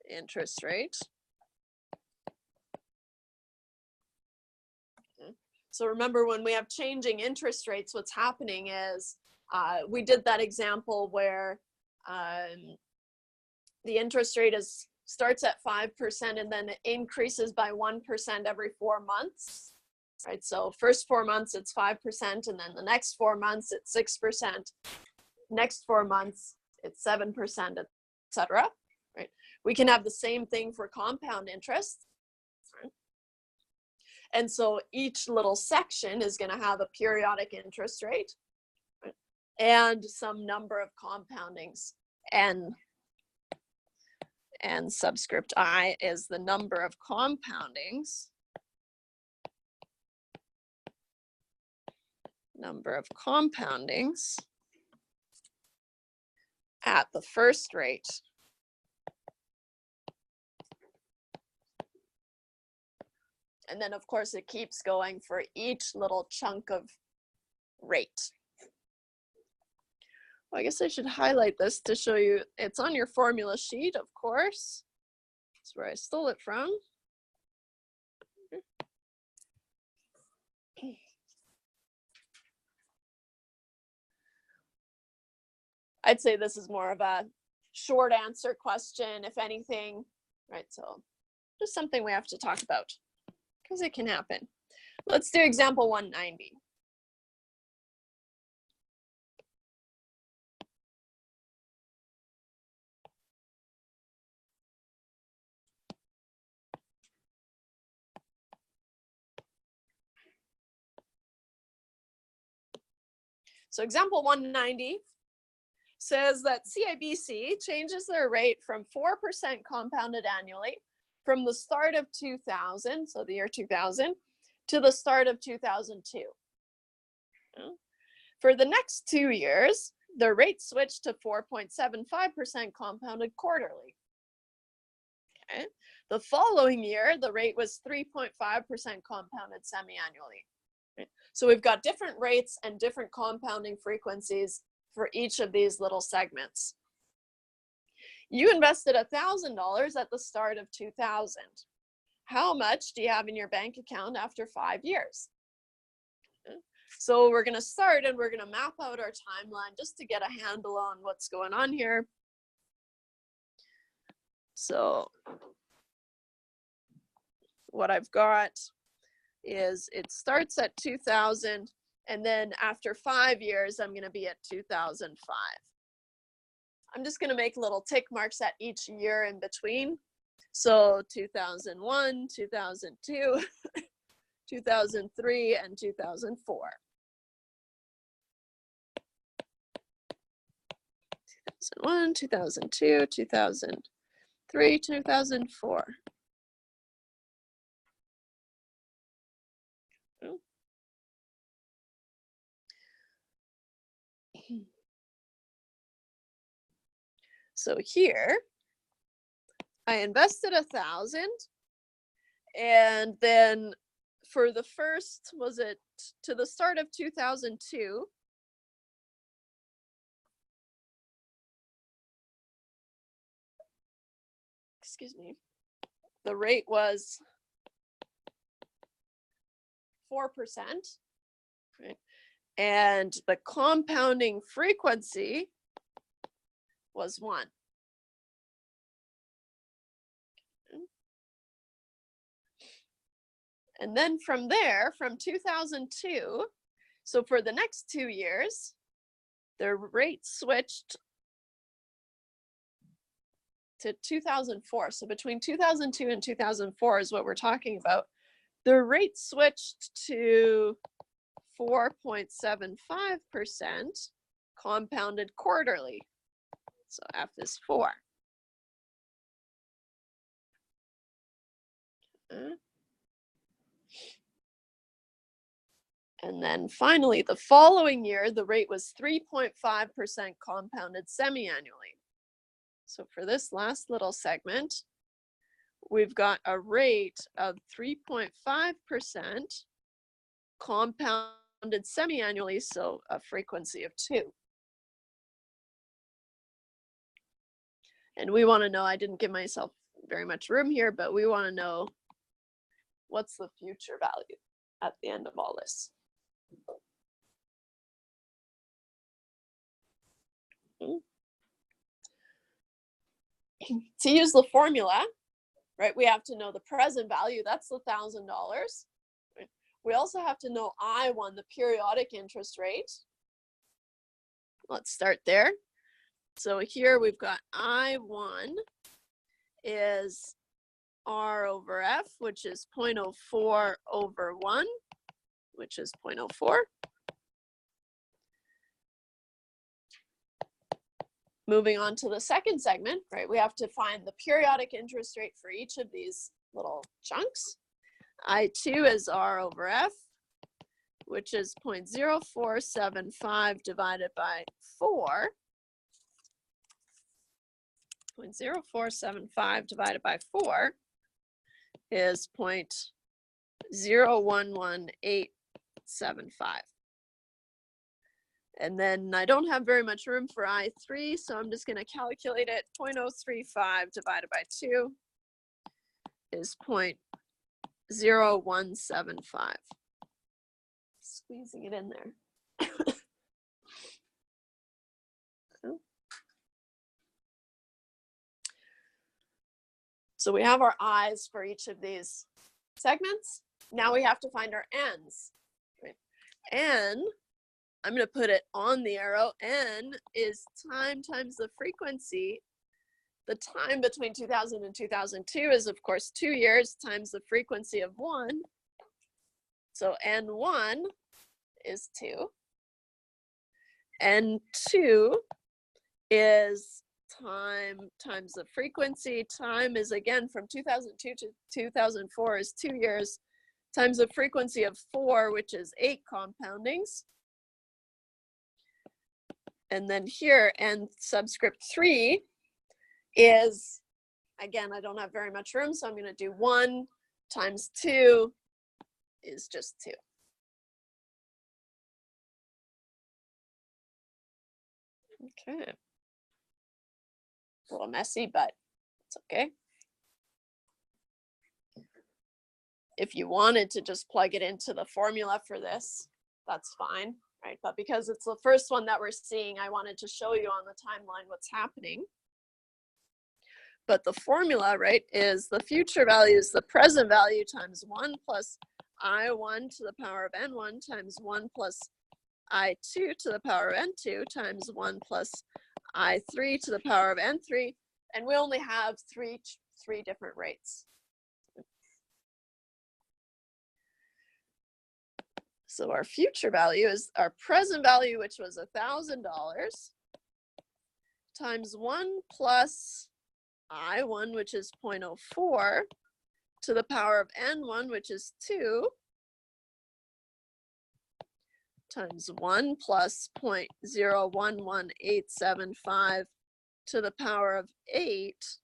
interest rate. So remember, when we have changing interest rates, what's happening is we did that example where the interest rate starts at 5% and then it increases by 1% every 4 months, right? So first 4 months it's 5%, and then the next 4 months it's 6%. Next 4 months it's 7%, etc. Right? We can have the same thing for compound interest. Right? And so each little section is going to have a periodic interest rate, right, and some number of compoundings. N subscript I is the number of compoundings. Number of compoundings at the first rate. And then of course it keeps going for each little chunk of rate. Well, I guess I should highlight this to show you. It's on your formula sheet, of course. That's where I stole it from. I'd say this is more of a short answer question, if anything, right? So just something we have to talk about because it can happen. Let's do example 190. So example 190 says that CIBC changes their rate from 4% compounded annually from the start of 2000, so the year 2000, to the start of 2002. For the next 2 years, the rate switched to 4.75% compounded quarterly. Okay. The following year, the rate was 3.5% compounded semi-annually. Okay. So we've got different rates and different compounding frequencies for each of these little segments. You invested $1,000 at the start of 2000. How much do you have in your bank account after 5 years? Okay. So we're going to start and we're going to map out our timeline just to get a handle on what's going on here. So what I've got is it starts at 2000, and then after 5 years, I'm going to be at 2005. I'm just going to make little tick marks at each year in between. So 2001, 2002, 2003, and 2004. 2001, 2002, 2003, 2004. So here, I invested 1,000, and then for the first, was it to the start of 2002, excuse me, the rate was 4%, right? And the compounding frequency was 1. And then from there, from 2002, so for the next 2 years, the rate switched to 2004. So between 2002 and 2004 is what we're talking about. The rate switched to 4.75% compounded quarterly. So F is 4. Okay. And then finally, the following year, the rate was 3.5% compounded semi-annually. So for this last little segment, we've got a rate of 3.5% compounded semi-annually, so a frequency of 2. And we want to know, I didn't give myself very much room here, but we want to know what's the future value at the end of all this. To use the formula, right, we have to know the present value, that's the $1,000. Right? We also have to know I1, the periodic interest rate. Let's start there. So here we've got I1 is R over F, which is 0.04 over 1, which is 0.04. Moving on to the second segment, right, we have to find the periodic interest rate for each of these little chunks. I2 is R over F, which is 0.0475 divided by 4. 0.0475 divided by 4 is 0.04. 0.011,875. And then I don't have very much room for I3, so I'm just going to calculate it. 0.035 divided by 2 is 0.0175. Squeezing it in there. So we have our I's for each of these segments. Now we have to find our N's. Right? N, I'm going to put it on the arrow. N is time times the frequency. The time between 2000 and 2002 is, of course, 2 years times the frequency of 1. So N1 is 2. N2 is time times the frequency. Time is, again, from 2002 to 2004 is 2 years times the frequency of 4, which is 8 compoundings. And then here, N subscript 3 is, again, I don't have very much room, so I'm going to do 1 times 2 is just 2. Okay. A little messy, but it's okay. If you wanted to just plug it into the formula for this, that's fine, right? But because it's the first one that we're seeing, I wanted to show you on the timeline what's happening. But the formula, right, is the future value is the present value times 1 plus I1 to the power of N1 times 1 plus I2 to the power of N2 times 1 plus I3 to the power of N3. And we only have three different rates. So our future value is our present value, which was $1,000, times 1 plus I1, which is 0.04, to the power of N1, which is 2, times 1 plus 0.011875 to the power of 8,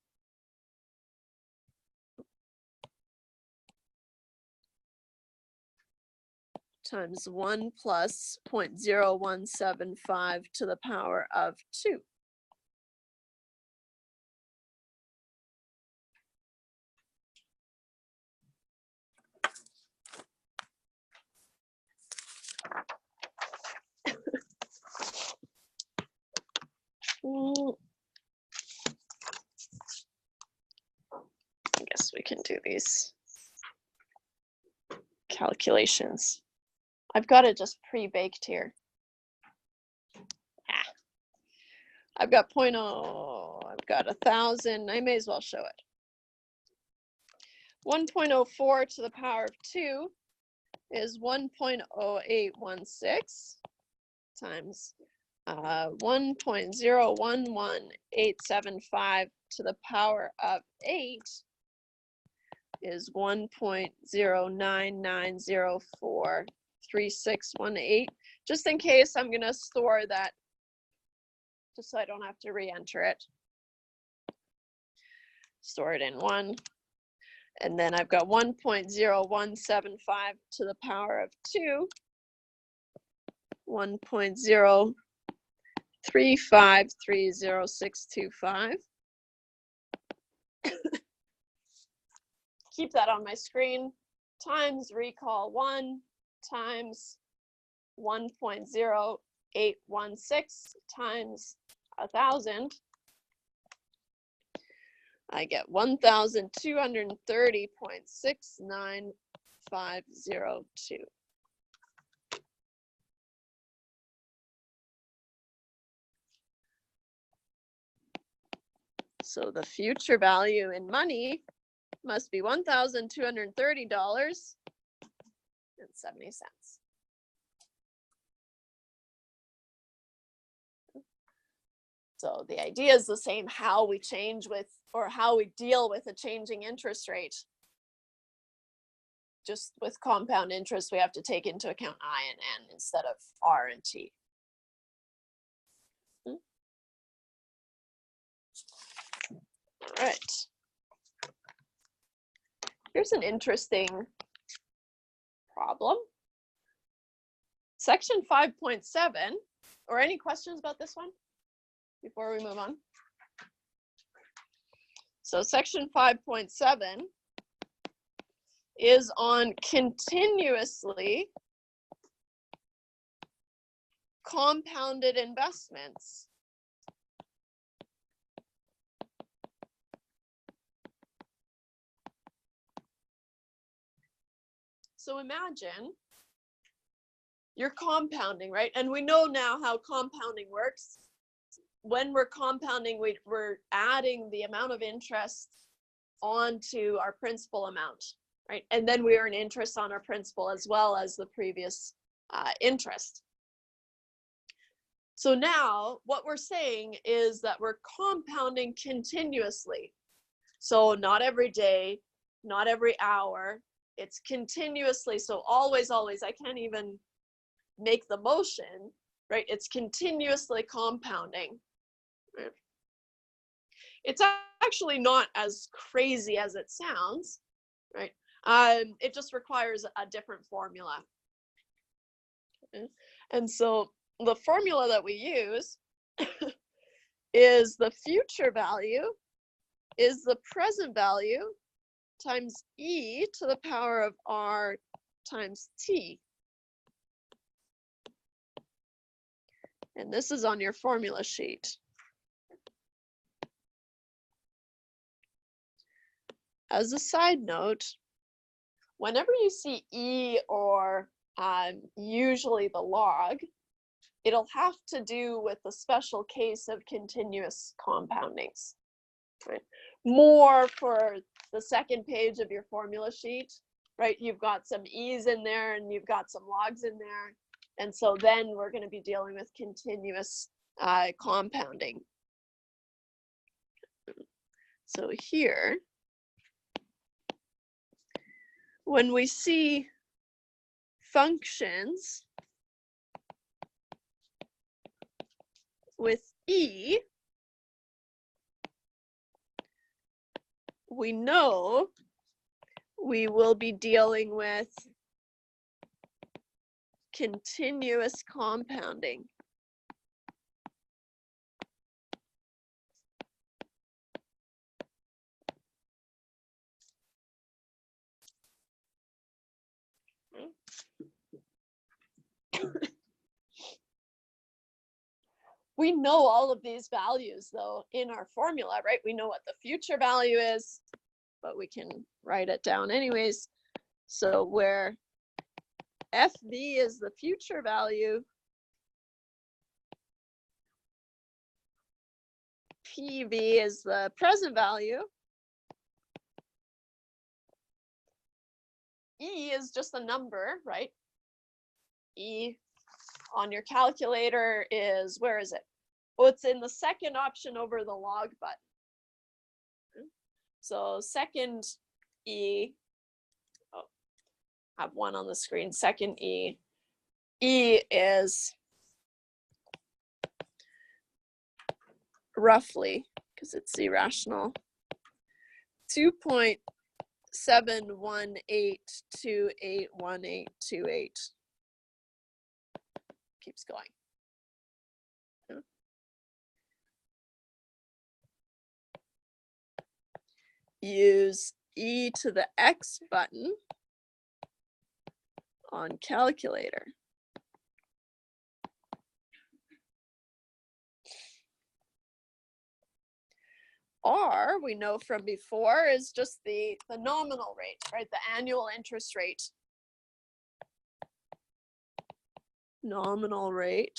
times 1 plus 0.0175 to the power of 2. I guess we can do these calculations. I've got it just pre-baked here. I've got 0.0, I've got 1,000. I may as well show it. 1.04 to the power of 2 is 1.0816 times 1.011875 to the power of 8 is 1.09904361.8. Just in case, I'm going to store that just so I don't have to re-enter it. Store it in 1. And then I've got 1.0175 to the power of 2, 1.035306625. Keep that on my screen, times recall 1 times 1.0816 times 1,000. I get 1,230.69502. So the future value in money must be $1,230.70. So the idea is the same, how we change with, or how we deal with a changing interest rate. Just with compound interest, we have to take into account I and N instead of R and T. All right. Here's an interesting problem. Section 5.7, or any questions about this one before we move on? So section 5.7 is on continuously compounded investments. So imagine you're compounding, right? And we know now how compounding works. When we're compounding, we're adding the amount of interest onto our principal amount, right? And then we earn interest on our principal as well as the previous interest. So now what we're saying is that we're compounding continuously. So not every day, not every hour, it's continuously. So always, always, I can't even make the motion, right? It's continuously compounding. Right? It's actually not as crazy as it sounds, right? It just requires a different formula. Okay? And so the formula that we use is the future value is the present value times e to the power of r times t. And this is on your formula sheet. As a side note, whenever you see e or usually the log, it'll have to do with a special case of continuous compoundings. Right? More for the second page of your formula sheet, right? You've got some e's in there and you've got some logs in there. And so then we're going to be dealing with continuous compounding. So here, when we see functions with e, we know we will be dealing with continuous compounding. We know all of these values though in our formula, right? We know what the future value is, but we can write it down anyways. So where FV is the future value, PV is the present value, E is just a number, right? E on your calculator is, where is it? Oh, it's in the second option over the log button. So second E, oh, I have one on the screen, second E. E is roughly, because it's irrational, 2.718281828. Keeps going. Use e to the x button on calculator. R, we know from before, is just the nominal rate, right? The annual interest rate. Nominal rate.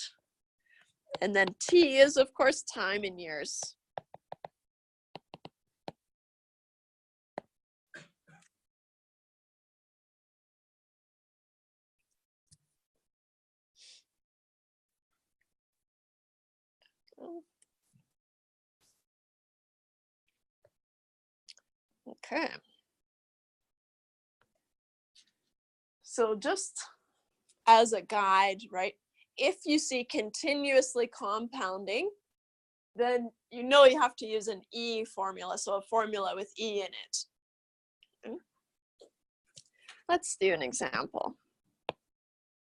And then T is, of course, time in years. Okay. So just as a guide, right? If you see continuously compounding, then you know you have to use an E formula, so a formula with E in it. Okay. Let's do an example.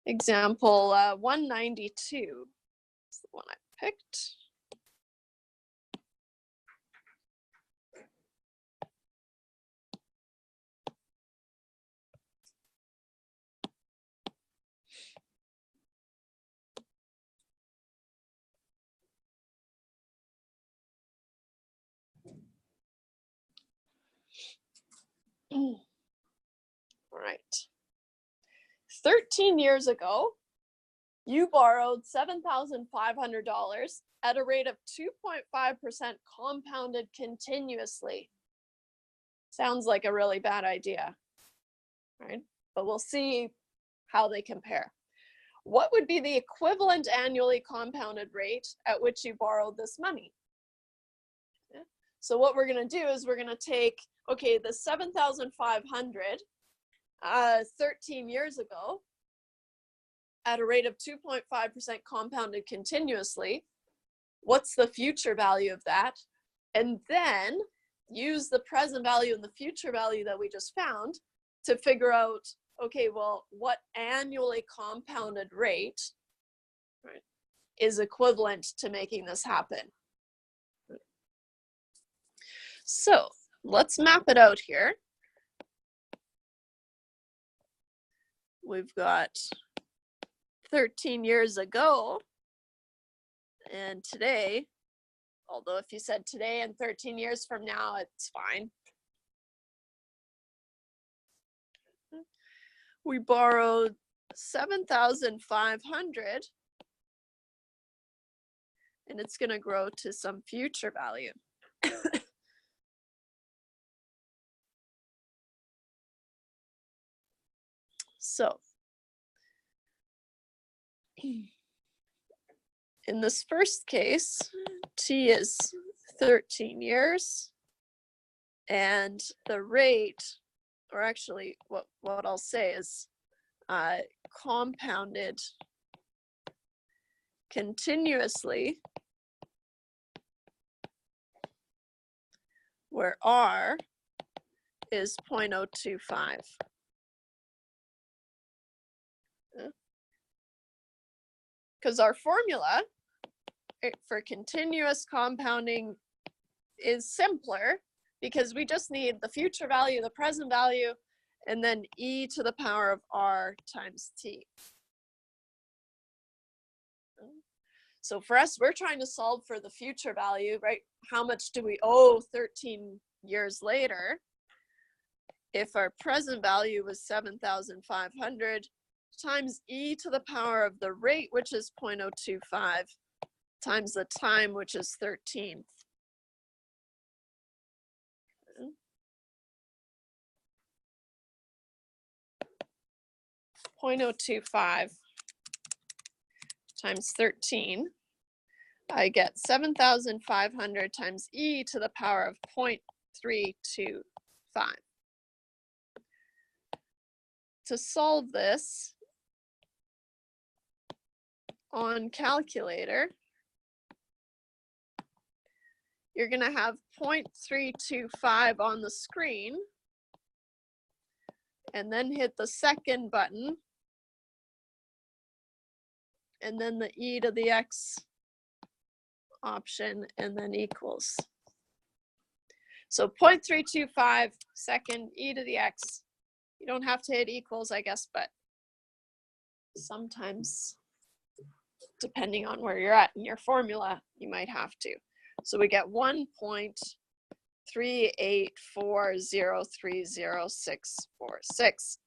Example 192 is the one I picked. All right. 13 years ago, you borrowed $7,500 at a rate of 2.5% compounded continuously. Sounds like a really bad idea, right? But we'll see how they compare. What would be the equivalent annually compounded rate at which you borrowed this money? Yeah. So what we're going to do is we're going to take, okay, the 7,500 13 years ago at a rate of 2.5% compounded continuously. What's the future value of that? And then use the present value and the future value that we just found to figure out, okay, well, what annually compounded rate, right, is equivalent to making this happen? So let's map it out here. We've got 13 years ago and today, although if you said today and 13 years from now, it's fine. We borrowed 7,500 and it's going to grow to some future value. So in this first case, T is 13 years and the rate, or actually what I'll say is compounded continuously, where R is 0.025. Because our formula for continuous compounding is simpler because we just need the future value, the present value, and then e to the power of r times t. So for us, we're trying to solve for the future value, right? How much do we owe 13 years later? If our present value was 7,500 times e to the power of the rate, which is 0.025, times the time, which is 13. 0.025 times 13, I get 7,500 times e to the power of 0.325. To solve this on calculator, you're going to have 0.325 on the screen and then hit the second button and then the e to the x option and then equals. So 0.325 second e to the x. You don't have to hit equals, I guess, but sometimes depending on where you're at in your formula, you might have to. So we get 1.384030646.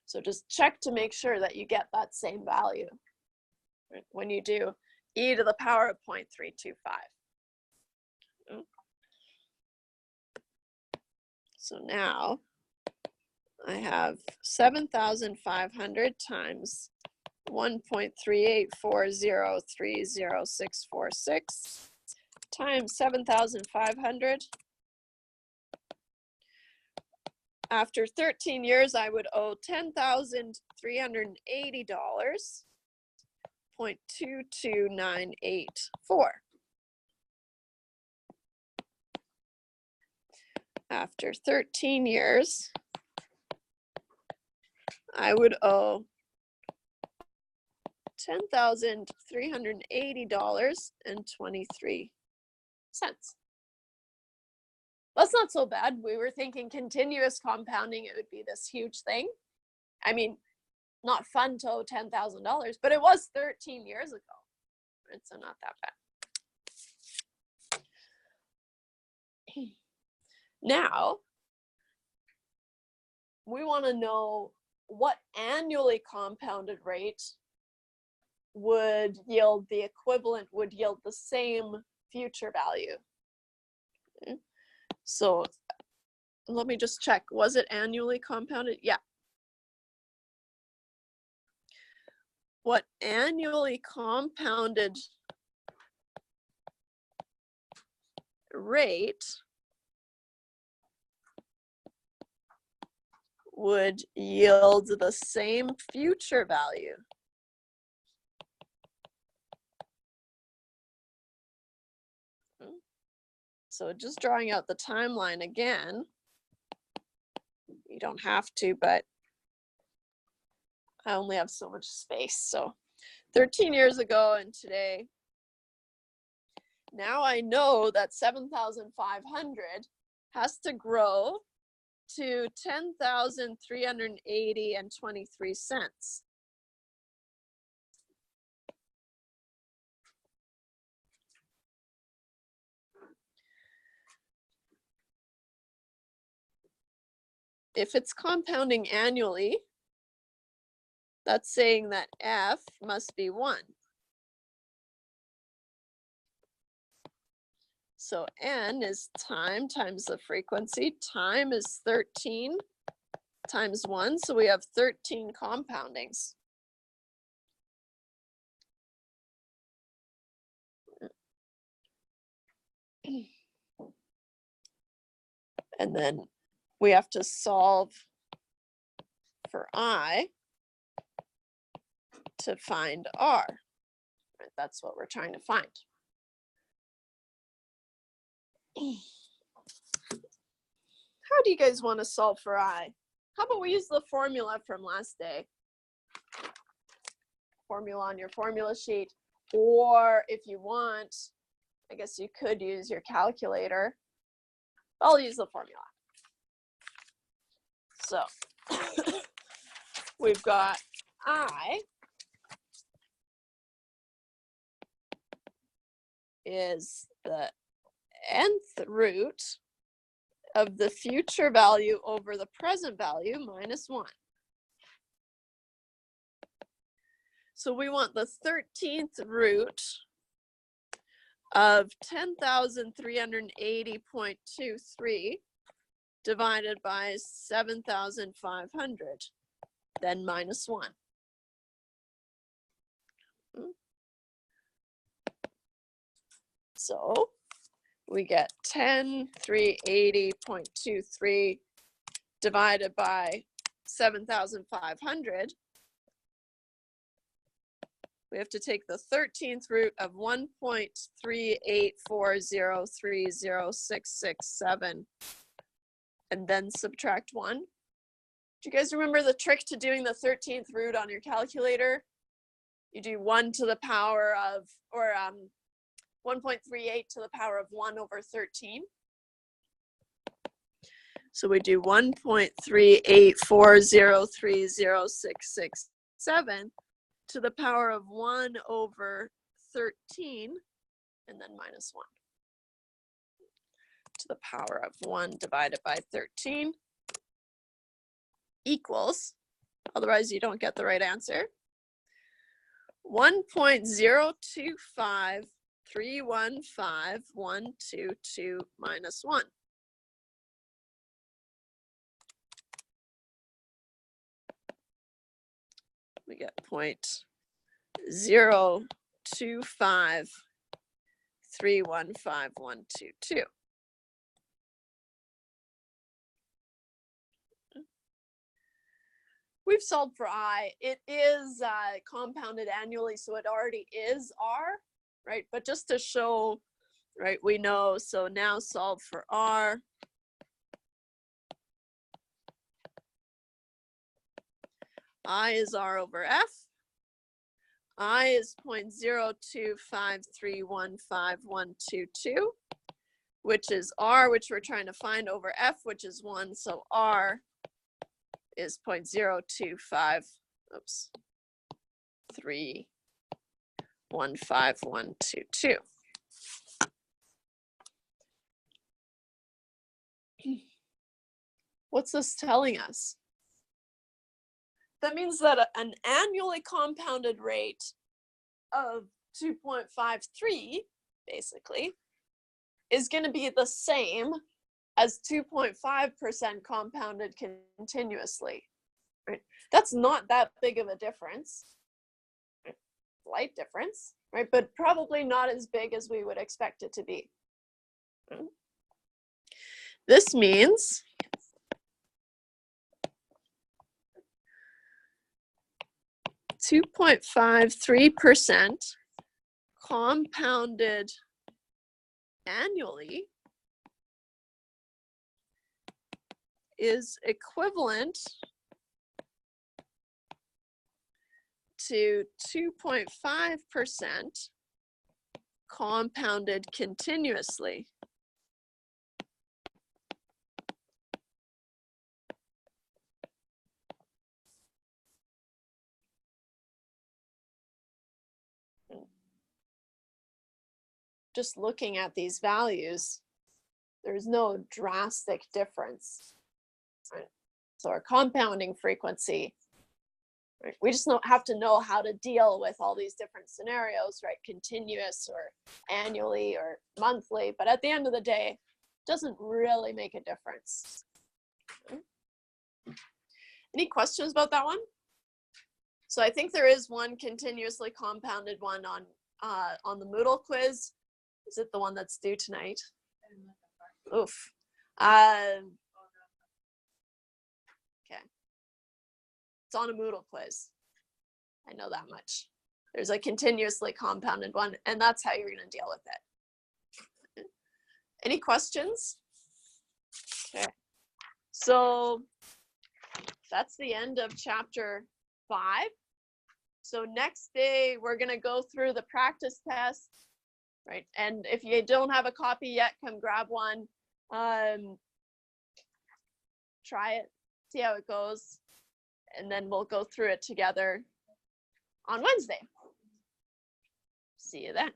So just check to make sure that you get that same value when you do e to the power of 0.325. So now I have 7,500 times 1.384030646 times 7,500. After 13 years, I would owe $10,380, 0.22984. After 13 years, I would owe $10,380.23. That's not so bad. We were thinking continuous compounding, it would be this huge thing. I mean, not fun to owe $10,000, but it was 13 years ago. Right? So not that bad. Now, we want to know what annually compounded rate would yield the equivalent, would yield the same future value. Okay. So let me just check. Was it annually compounded? Yeah. What annually compounded rate would yield the same future value? So just drawing out the timeline again. You don't have to, but I only have so much space. So 13 years ago and today. Now I know that 7,500 has to grow to 10,380.23. If it's compounding annually, that's saying that F must be 1. So N is time times the frequency. Time is 13 times 1. So we have 13 compoundings. And then we have to solve for I to find R. Right, that's what we're trying to find. How do you guys want to solve for I? How about we use the formula from last day? Formula on your formula sheet. Or if you want, I guess you could use your calculator. I'll use the formula. So we've got I is the nth root of the future value over the present value minus 1. So we want the 13th root of 10,380.23 divided by 7,500, then minus 1. So we get 10,380.23 divided by 7,500. We have to take the 13th root of 1.384030667 and then subtract 1. Do you guys remember the trick to doing the 13th root on your calculator? You do 1 to the power of, or 1.38 to the power of 1 over 13. So we do 1.384030667 to the power of 1 over 13, and then minus 1. To the power of 1 divided by 13 equals, otherwise you don't get the right answer, 1.025315122 minus 1. We get 0.025315122. We've solved for I. It is compounded annually, so it already is R, right? But just to show, right, we know, so now solve for R. I is R over F. I is 0.025315122, which is R, which we're trying to find, over F, which is 1. So R is 0.025315122. What's this telling us? That means that an annually compounded rate of 2.53, basically, is going to be the same as 2.5% compounded continuously. Right? That's not that big of a difference. Right? Slight difference, right? But probably not as big as we would expect it to be. Right? This means 2.53% compounded annually is equivalent to 2.5% compounded continuously. Just looking at these values, there's no drastic difference. Right? So our compounding frequency, right? We just have to know how to deal with all these different scenarios, right? Continuous or annually or monthly, but at the end of the day, it doesn't really make a difference. Okay. Any questions about that one? So I think there is one continuously compounded one on the Moodle quiz. Is it the one that's due tonight? Oof. Okay. It's on a Moodle quiz. I know that much. There's a continuously compounded one, and that's how you're going to deal with it. Any questions? Okay. So that's the end of chapter 5. So next day, we're going to go through the practice test. Right, and if you don't have a copy yet, come grab one. Try it, see how it goes, and then we'll go through it together on Wednesday. See you then.